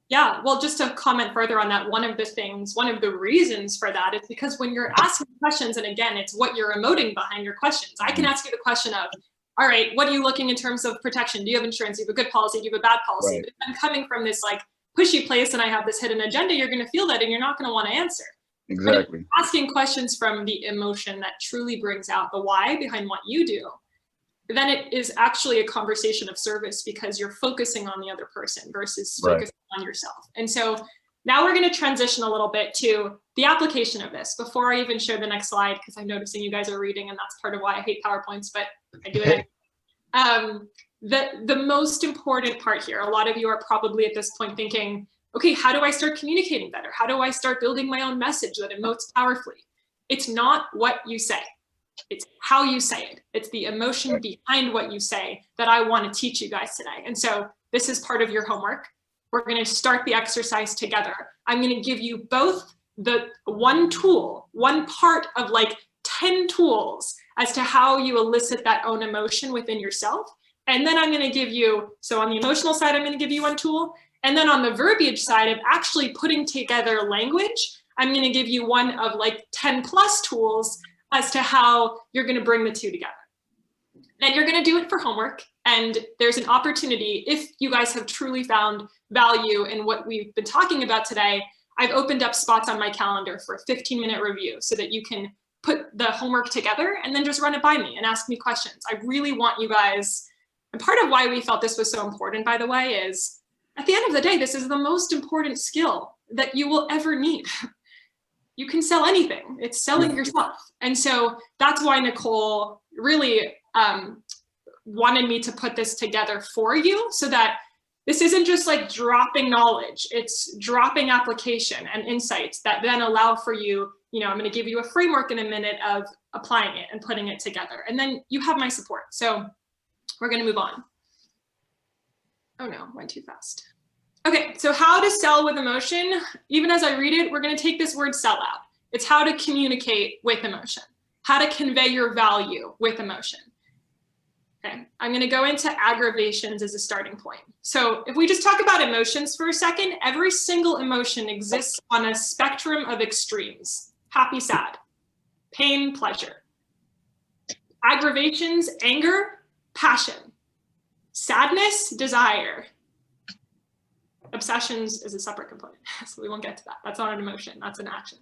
Yeah, well, just to comment further on that, one of the reasons for that is because when you're asking questions, and again, it's what you're emoting behind your questions. I can ask you the question of, all right, what are you looking in terms of protection? Do you have insurance? Do you have a good policy? Do you have a bad policy? But if I'm coming from this like pushy place and I have this hidden agenda, you're going to feel that and you're not going to want to answer. Exactly. Asking questions from the emotion that truly brings out the why behind what you do, then it is actually a conversation of service, because you're focusing on the other person versus focusing on yourself. And so now we're going to transition a little bit to the application of this. Before I even share the next slide, because I'm noticing you guys are reading, and that's part of why I hate PowerPoints, but I do it. The most important part here, a lot of you are probably at this point thinking, okay, how do I start communicating better? How do I start building my own message that emotes powerfully? It's not what you say. It's how you say it. It's the emotion behind what you say that I want to teach you guys today. And so this is part of your homework. We're going to start the exercise together. I'm going to give you both the one tool, one part of like 10 tools as to how you elicit that own emotion within yourself. And then I'm going to give you, so on the emotional side, I'm going to give you one tool. And then on the verbiage side of actually putting together language, I'm going to give you one of like 10 plus tools as to how you're going to bring the two together. And you're going to do it for homework. And there's an opportunity, if you guys have truly found value in what we've been talking about today, I've opened up spots on my calendar for a 15-minute review so that you can put the homework together and then just run it by me and ask me questions. I really want you guys, and part of why we felt this was so important, by the way, is at the end of the day, this is the most important skill that you will ever need. You can sell anything. It's selling yourself. And so that's why Nicole really wanted me to put this together for you, so that this isn't just like dropping knowledge, it's dropping application and insights that then allow for you, you know, I'm going to give you a framework in a minute of applying it and putting it together. And then you have my support. So we're going to move on. Oh no, went too fast. Okay, so how to sell with emotion. Even as I read it, we're going to take this word sell out. It's how to communicate with emotion, how to convey your value with emotion. Okay, I'm going to go into aggravations as a starting point. So if we just talk about emotions for a second, every single emotion exists on a spectrum of extremes: happy, sad, pain, pleasure. Aggravations: anger, passion, sadness, desire. Obsessions is a separate component, so we won't get to that. That's not an emotion, that's an action.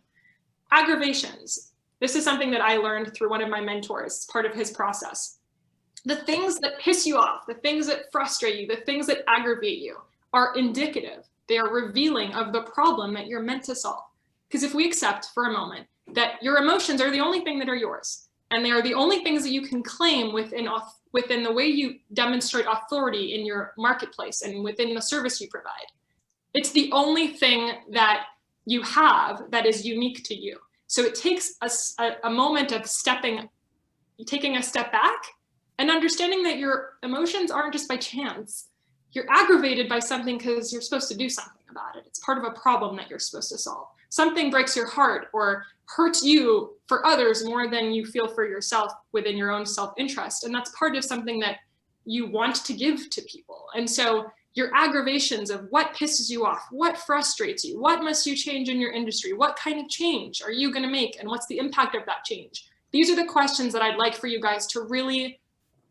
Aggravations. This is something that I learned through one of my mentors. It's part of his process. The things that piss you off, the things that frustrate you, the things that aggravate you are indicative. They are revealing of the problem that you're meant to solve. Because if we accept for a moment that your emotions are the only thing that are yours, and they are the only things that you can claim within the way you demonstrate authority in your marketplace and within the service you provide, it's the only thing that you have that is unique to you. So it takes a moment of taking a step back and understanding that your emotions aren't just by chance. You're aggravated by something because you're supposed to do something about it. It's part of a problem that you're supposed to solve. Something breaks your heart or hurts you for others more than you feel for yourself within your own self-interest. And that's part of something that you want to give to people. And so your aggravations of what pisses you off, what frustrates you, what must you change in your industry, what kind of change are you going to make, and what's the impact of that change? These are the questions that I'd like for you guys to really,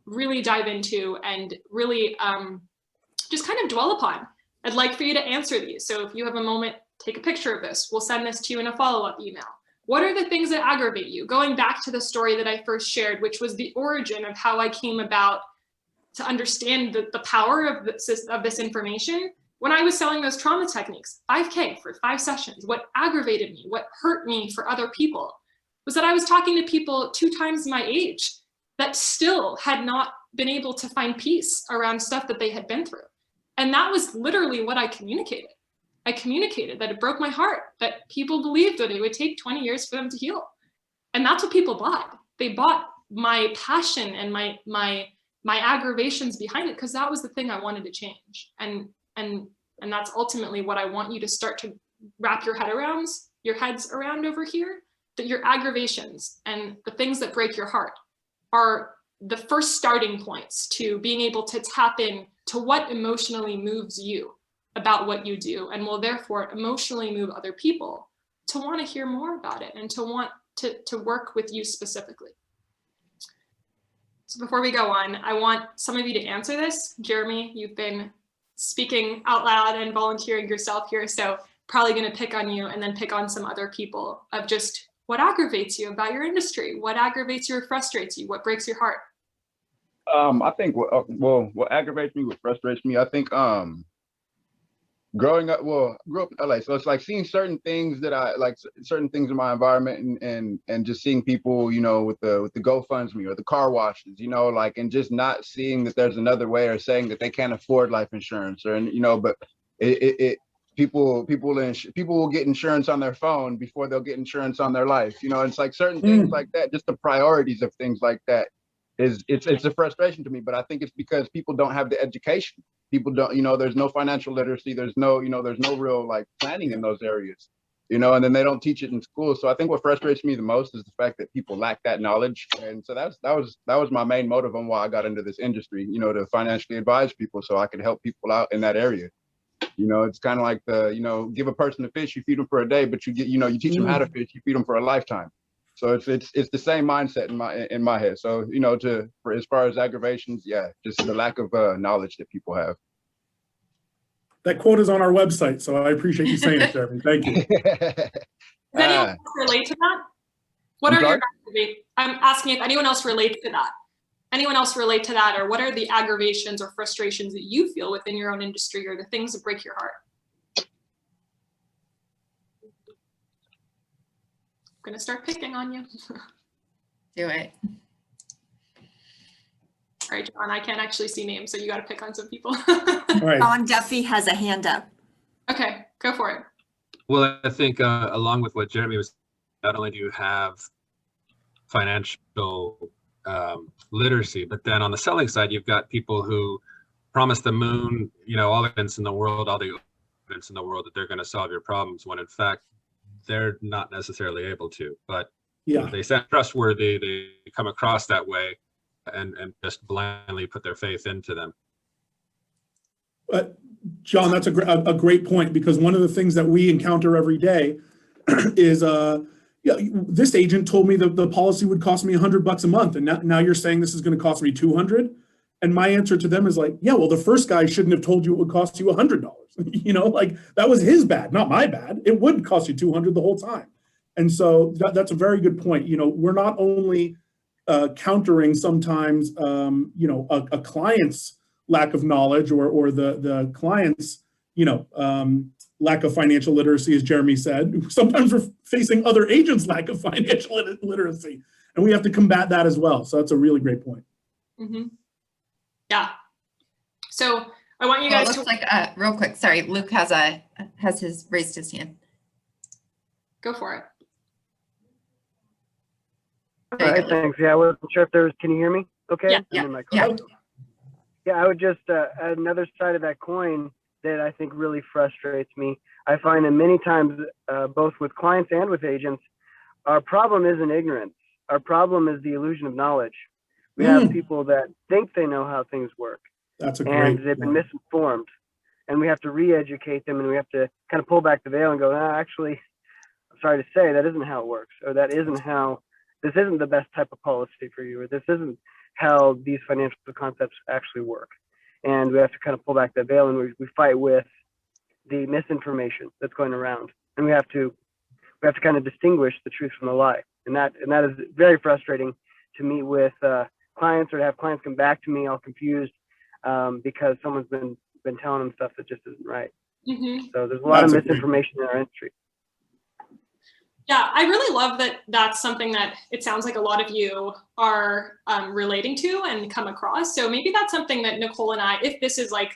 really dive into and really just kind of dwell upon. I'd like for you to answer these. So if you have a moment, take a picture of this. We'll send this to you in a follow-up email. What are the things that aggravate you? Going back to the story that I first shared, which was the origin of how I came about to understand the power of this information. When I was selling those trauma techniques, 5K for 5 sessions, what aggravated me, what hurt me for other people, was that I was talking to people 2 times my age that still had not been able to find peace around stuff that they had been through. And that was literally what I communicated. I communicated that it broke my heart, that people believed that it would take 20 years for them to heal. And that's what people bought. They bought my passion and my aggravations behind it, because that was the thing I wanted to change. And that's ultimately what I want you to start to wrap your heads around over here, that your aggravations and the things that break your heart are the first starting points to being able to tap in to what emotionally moves you about what you do, and will therefore emotionally move other people to want to hear more about it and to want to work with you specifically. So before we go on, I want some of you to answer this. Jeremy, you've been speaking out loud and volunteering yourself here, so probably going to pick on you and then pick on some other people of just what aggravates you about your industry, what aggravates you or frustrates you, what breaks your heart. I think what aggravates me, what frustrates me, I think growing up, grew up in LA, so it's like seeing certain things that I like, certain things in my environment, and just seeing people, you know, with the GoFundMe or the car washes, you know, like, and just not seeing that there's another way, or saying that they can't afford life insurance, or, you know, but people will get insurance on their phone before they'll get insurance on their life, you know. It's like certain things like that, just the priorities of things like that it's a frustration to me. But I think it's because people don't have the education. People don't, you know, there's no financial literacy, there's no, you know, there's no real like planning in those areas, you know, and then they don't teach it in school. So I think what frustrates me the most is the fact that people lack that knowledge. And so that was my main motive on why I got into this industry, you know, to financially advise people so I could help people out in that area. You know, it's kind of like you know, give a person a fish, you feed them for a day, but you teach them how to fish, you feed them for a lifetime. So it's the same mindset in my head. So, you know, for as far as aggravations, yeah, just the lack of knowledge that people have. That quote is on our website, so I appreciate you saying it, Jeremy. Thank you. Does anyone else relate to that? I'm asking if anyone else relates to that. Anyone else relate to that, or what are the aggravations or frustrations that you feel within your own industry, or the things that break your heart? I'm gonna start picking on you. Do it. All right, John, I can't actually see names, so you got to pick on some people. All right. John Duffy has a hand up. Okay, go for it. Well, I think along with what Jeremy was, not only do you have financial literacy, but then on the selling side, you've got people who promise the moon, you know, all the evidence in the world, all the evidence in the world that they're going to solve your problems, when in fact they're not necessarily able to. But yeah, they sound trustworthy, they come across that way, and just blindly put their faith into them. John, that's a great point, because one of the things that we encounter every day is this agent told me that the policy would cost me $100 a month, and now you're saying this is going to cost me $200. And my answer to them is like, yeah, well, the first guy shouldn't have told you it would cost you $100. You know, like, that was his bad, not my bad. It would cost you $200 the whole time. And so that's a very good point. You know, we're not only countering sometimes, you know, a client's lack of knowledge, or the client's, you know, lack of financial literacy, as Jeremy said. Sometimes we're facing other agents' lack of financial literacy, and we have to combat that as well. So that's a really great point. Mm-hmm. Yeah. So I want you guys to like real quick. Sorry, Luke has raised his hand. Go for it. All right, thanks. Yeah, I wasn't sure if there was. Can you hear me? Okay. Yeah. Yeah. I would just add another side of that coin that I think really frustrates me. I find that many times, both with clients and with agents, our problem isn't ignorance. Our problem is the illusion of knowledge. We have people that think they know how things work. That's a great and they've been misinformed. and we have to re-educate them, and we have to kind of pull back the veil and go, actually, I'm sorry to say, that isn't how it works, or this isn't the best type of policy for you, or this isn't how these financial concepts actually work. And we have to kind of pull back the veil, and we fight with the misinformation that's going around, and we have to kind of distinguish the truth from the lie. And that is very frustrating to meet with clients, or to have clients come back to me all confused because someone's been telling them stuff that just isn't right. So there's a lot of misinformation in our industry. Yeah, I really love that that's something that it sounds like a lot of you are relating to and come across. So maybe that's something that Nicole and I, if this is like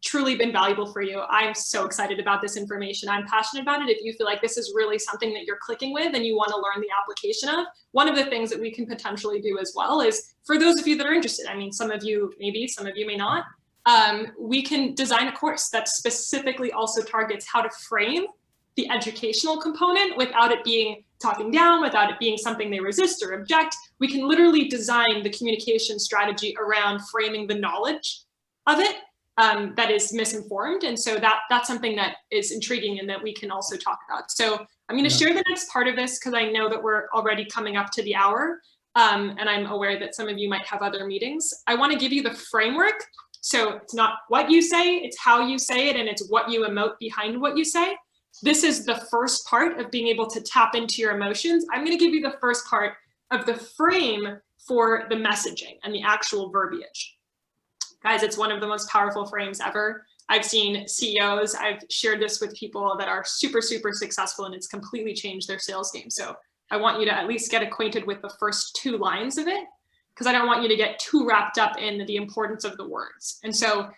truly been valuable for you, I'm so excited about this information. I'm passionate about it. If you feel like this is really something that you're clicking with and you want to learn the application of, one of the things that we can potentially do as well is, for those of you that are interested, I mean, some of you maybe, some of you may not, we can design a course that specifically also targets how to frame the educational component without it being talking down, without it being something they resist or object. We can literally design the communication strategy around framing the knowledge of it that is misinformed. And so that's something that is intriguing and that we can also talk about. So I'm going to share the next part of this because I know that we're already coming up to the hour. And I'm aware that some of you might have other meetings. I want to give you the framework. So it's not what you say, it's how you say it, and it's what you emote behind what you say. This is the first part of being able to tap into your emotions. I'm going to give you the first part of the frame for the messaging and the actual verbiage. Guys, it's one of the most powerful frames ever. I've seen CEOs, I've shared this with people that are super, super successful, and it's completely changed their sales game. So I want you to at least get acquainted with the first 2 lines of it, because I don't want you to get too wrapped up in the importance of the words. And so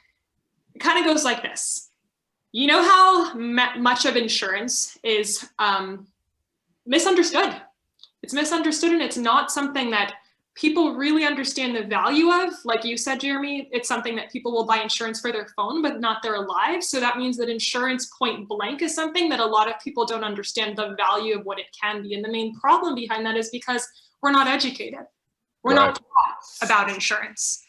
it kind of goes like this. You know how much of insurance is misunderstood? It's misunderstood, and it's not something that people really understand the value of. Like you said, Jeremy, it's something that people will buy insurance for their phone, but not their lives. So that means that insurance point blank is something that a lot of people don't understand the value of what it can be. And the main problem behind that is because we're not educated. We're not taught about insurance.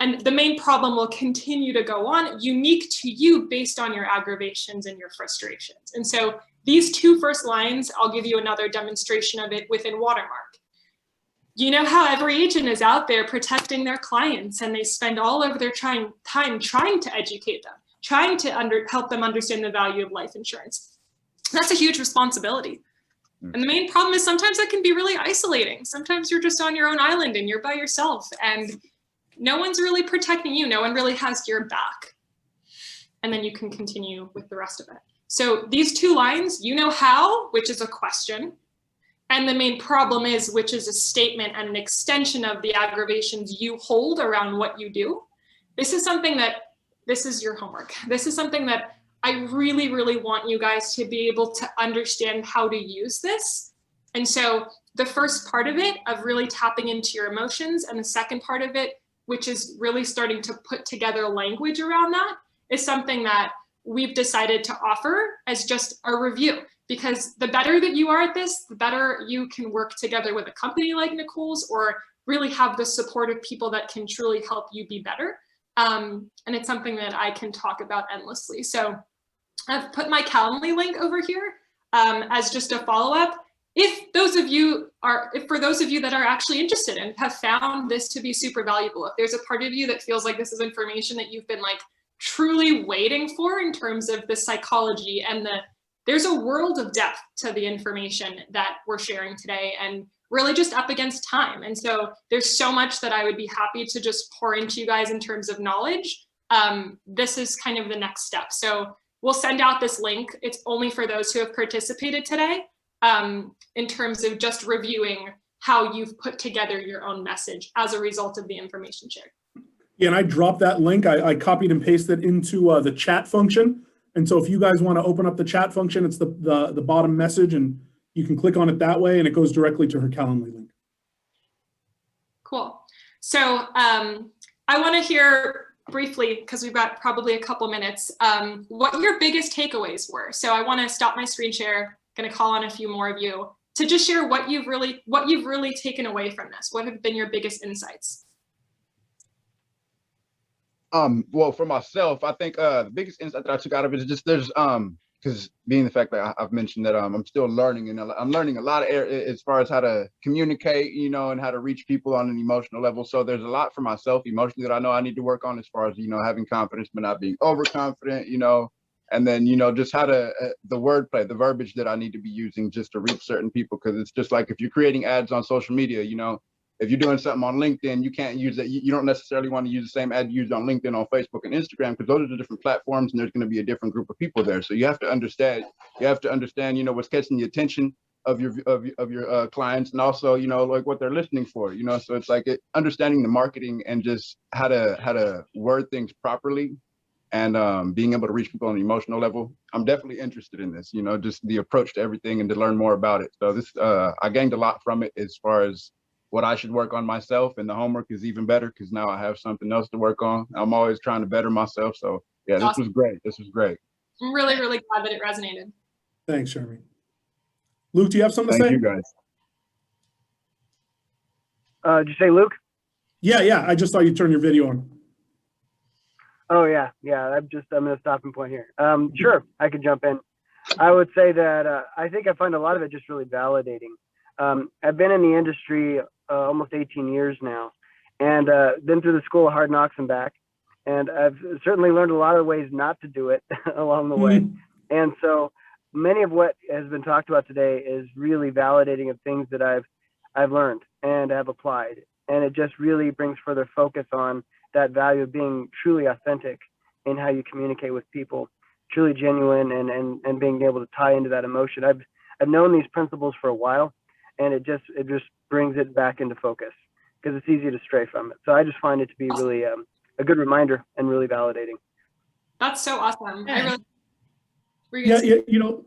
And the main problem will continue to go on, unique to you based on your aggravations and your frustrations. And so these 2 first lines, I'll give you another demonstration of it within Watermark. You know how every agent is out there protecting their clients, and they spend all of their time trying to educate them, trying to help them understand the value of life insurance. That's a huge responsibility. And the main problem is sometimes that can be really isolating. Sometimes you're just on your own island and you're by yourself, and no one's really protecting you. No one really has your back. And then you can continue with the rest of it. So these 2 lines, you know how, which is a question, and the main problem is, which is a statement and an extension of the aggravations you hold around what you do. This is something that, this is your homework. This is something that I really, really want you guys to be able to understand how to use this. And so the first part of it, of really tapping into your emotions, and the second part of it, which is really starting to put together language around that, is something that we've decided to offer as just a review. Because the better that you are at this, the better you can work together with a company like Nicole's, or really have the support of people that can truly help you be better. And it's something that I can talk about endlessly. So I've put my Calendly link over here as just a follow-up. If for those of you that are actually interested and have found this to be super valuable, if there's a part of you that feels like this is information that you've been like truly waiting for in terms of the psychology and there's a world of depth to the information that we're sharing today, and really just up against time. And so there's so much that I would be happy to just pour into you guys in terms of knowledge. This is kind of the next step. So we'll send out this link. It's only for those who have participated today, in terms of just reviewing how you've put together your own message as a result of the information shared. Yeah, and I dropped that link. I copied and pasted into the chat function. And so if you guys want to open up the chat function, it's the bottom message, and you can click on it that way, and it goes directly to her Calendly link. Cool. So I want to hear briefly, because we've got probably a couple minutes, what your biggest takeaways were. So I want to stop my screen share, going to call on a few more of you to just share what you've really taken away from this. What have been your biggest insights? Well, for myself, I think the biggest insight that I took out of it is just because being the fact that I've mentioned that I'm still learning, and I'm learning a lot of as far as how to communicate, you know, and how to reach people on an emotional level. So there's a lot for myself emotionally that I know I need to work on, as far as, you know, having confidence but not being overconfident, you know, and then, you know, just how to the wordplay, the verbiage that I need to be using just to reach certain people. Because it's just like if you're creating ads on social media, you know, if you're doing something on LinkedIn, you can't use it. You don't necessarily want to use the same ad used on LinkedIn, on Facebook, and Instagram, because those are the different platforms, and there's going to be a different group of people there. So you have to understand, you know, what's catching the attention of your clients, and also, you know, like what they're listening for, you know. So it's like understanding the marketing and just how to word things properly, and being able to reach people on an emotional level. I'm definitely interested in this, you know, just the approach to everything and to learn more about it. So this, I gained a lot from it as far as what I should work on myself, and the homework is even better because now I have something else to work on. I'm always trying to better myself. So yeah, this was great. This was great. I'm really, really glad that it resonated. Thanks, Jeremy. Luke, do you have something to say? Thank you, guys. Did you say Luke? Yeah. I just saw you turn your video on. Oh yeah. I'm in a stopping point here. Sure, I could jump in. I would say that I think I find a lot of it just really validating. I've been in the industry almost 18 years now, and been through the school of hard knocks and back, and I've certainly learned a lot of ways not to do it along the way. And so many of what has been talked about today is really validating of things that I've learned and have applied, and it just really brings further focus on that value of being truly authentic in how you communicate with people, truly genuine, and being able to tie into that emotion. I've known these principles for a while, and it just brings it back into focus because it's easy to stray from it. So I just find it to be really a good reminder and really validating. That's so awesome. I really, Yeah, you know,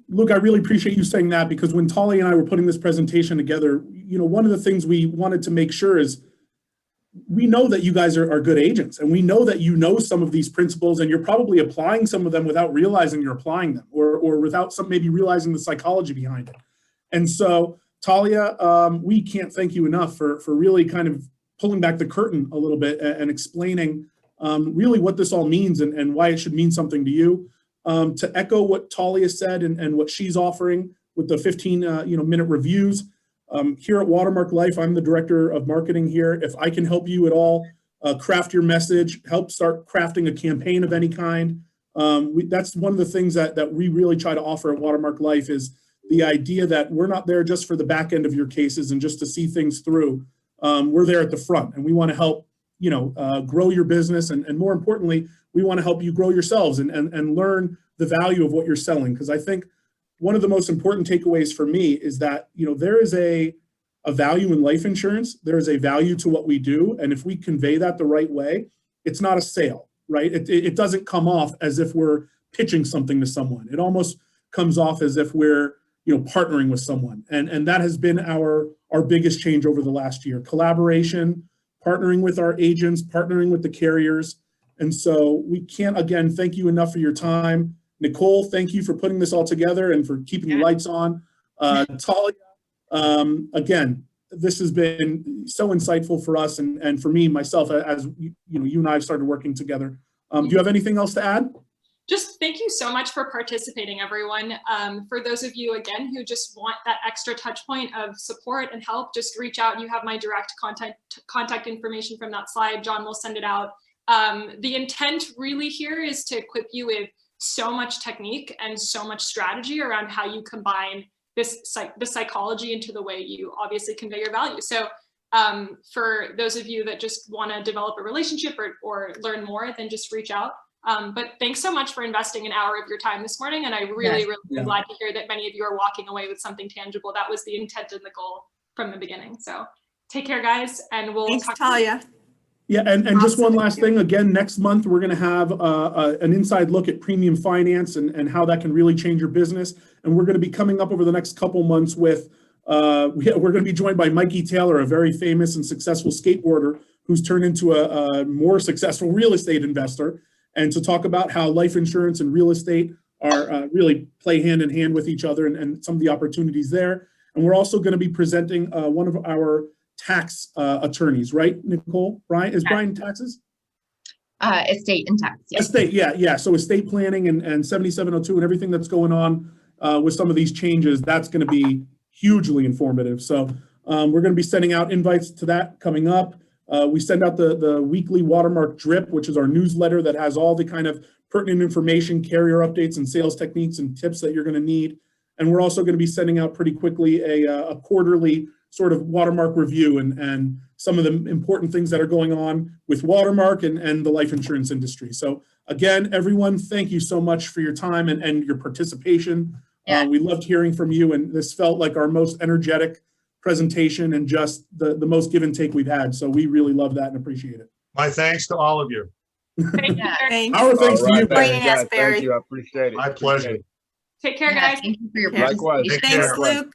Luke, I really appreciate you saying that, because when Talia and I were putting this presentation together, you know, one of the things we wanted to make sure is we know that you guys are good agents, and we know that you know some of these principles, and you're probably applying some of them without realizing you're applying them, or without maybe realizing the psychology behind it. And so, Talia, we can't thank you enough for really kind of pulling back the curtain a little bit and explaining really what this all means and why it should mean something to you. To echo what Talia said and what she's offering with the 15-minute reviews, here at Watermark Life, I'm the director of marketing here. If I can help you at all craft your message, help start crafting a campaign of any kind, that's one of the things that we really try to offer at Watermark Life, is the idea that we're not there just for the back end of your cases and just to see things through. We're there at the front, and we want to help, grow your business. And more importantly, we want to help you grow yourselves and learn the value of what you're selling. Because I think one of the most important takeaways for me is that, there is a value in life insurance. There is a value to what we do. And if we convey that the right way, it's not a sale, right? It doesn't come off as if we're pitching something to someone. It almost comes off as if we're partnering with someone. And that has been our biggest change over the last year. Collaboration, partnering with our agents, partnering with the carriers. And so we can't, again, thank you enough for your time. Nicole, thank you for putting this all together and for keeping the lights on. Talia, again, this has been so insightful for us and for me, myself, as you and I have started working together. Do you have anything else to add? Just thank you so much for participating, everyone. For those of you, again, who just want that extra touch point of support and help, just reach out. You have my direct contact information from that slide. John will send it out. The intent really here is to equip you with so much technique and so much strategy around how you combine the psychology into the way you obviously convey your value. So for those of you that just want to develop a relationship or learn more, then just reach out. But thanks so much for investing an hour of your time this morning. And I really am glad to hear that many of you are walking away with something tangible. That was the intent and the goal from the beginning. So take care, guys. And we'll talk to you. Yeah, and just one last thing. Again, next month, we're going to have an inside look at premium finance and how that can really change your business. And we're going to be coming up over the next couple months with, we're going to be joined by Mikey Taylor, a very famous and successful skateboarder who's turned into a more successful real estate investor, and to talk about how life insurance and real estate are really play hand in hand with each other and some of the opportunities there. And we're also going to be presenting one of our tax attorneys, right, Nicole? Brian, is Brian taxes? estate and tax. Yes. Estate, yeah. So estate planning and 7702 and everything that's going on with some of these changes, that's going to be hugely informative. So we're going to be sending out invites to that coming up. We send out the weekly Watermark drip, which is our newsletter that has all the kind of pertinent information, carrier updates, and sales techniques and tips that you're going to need. And we're also going to be sending out pretty quickly a quarterly sort of Watermark review and some of the important things that are going on with Watermark and the life insurance industry. So again, everyone, thank you so much for your time and your participation. Yeah. We loved hearing from you, and this felt like our most energetic presentation and just the most give and take we've had. So we really love that and appreciate it. My thanks to all of you. Thanks. Our thanks to you. Thank you. I appreciate it. My pleasure. Take care, Yeah, guys. thank you for your Likewise. participation. Thanks, Luke.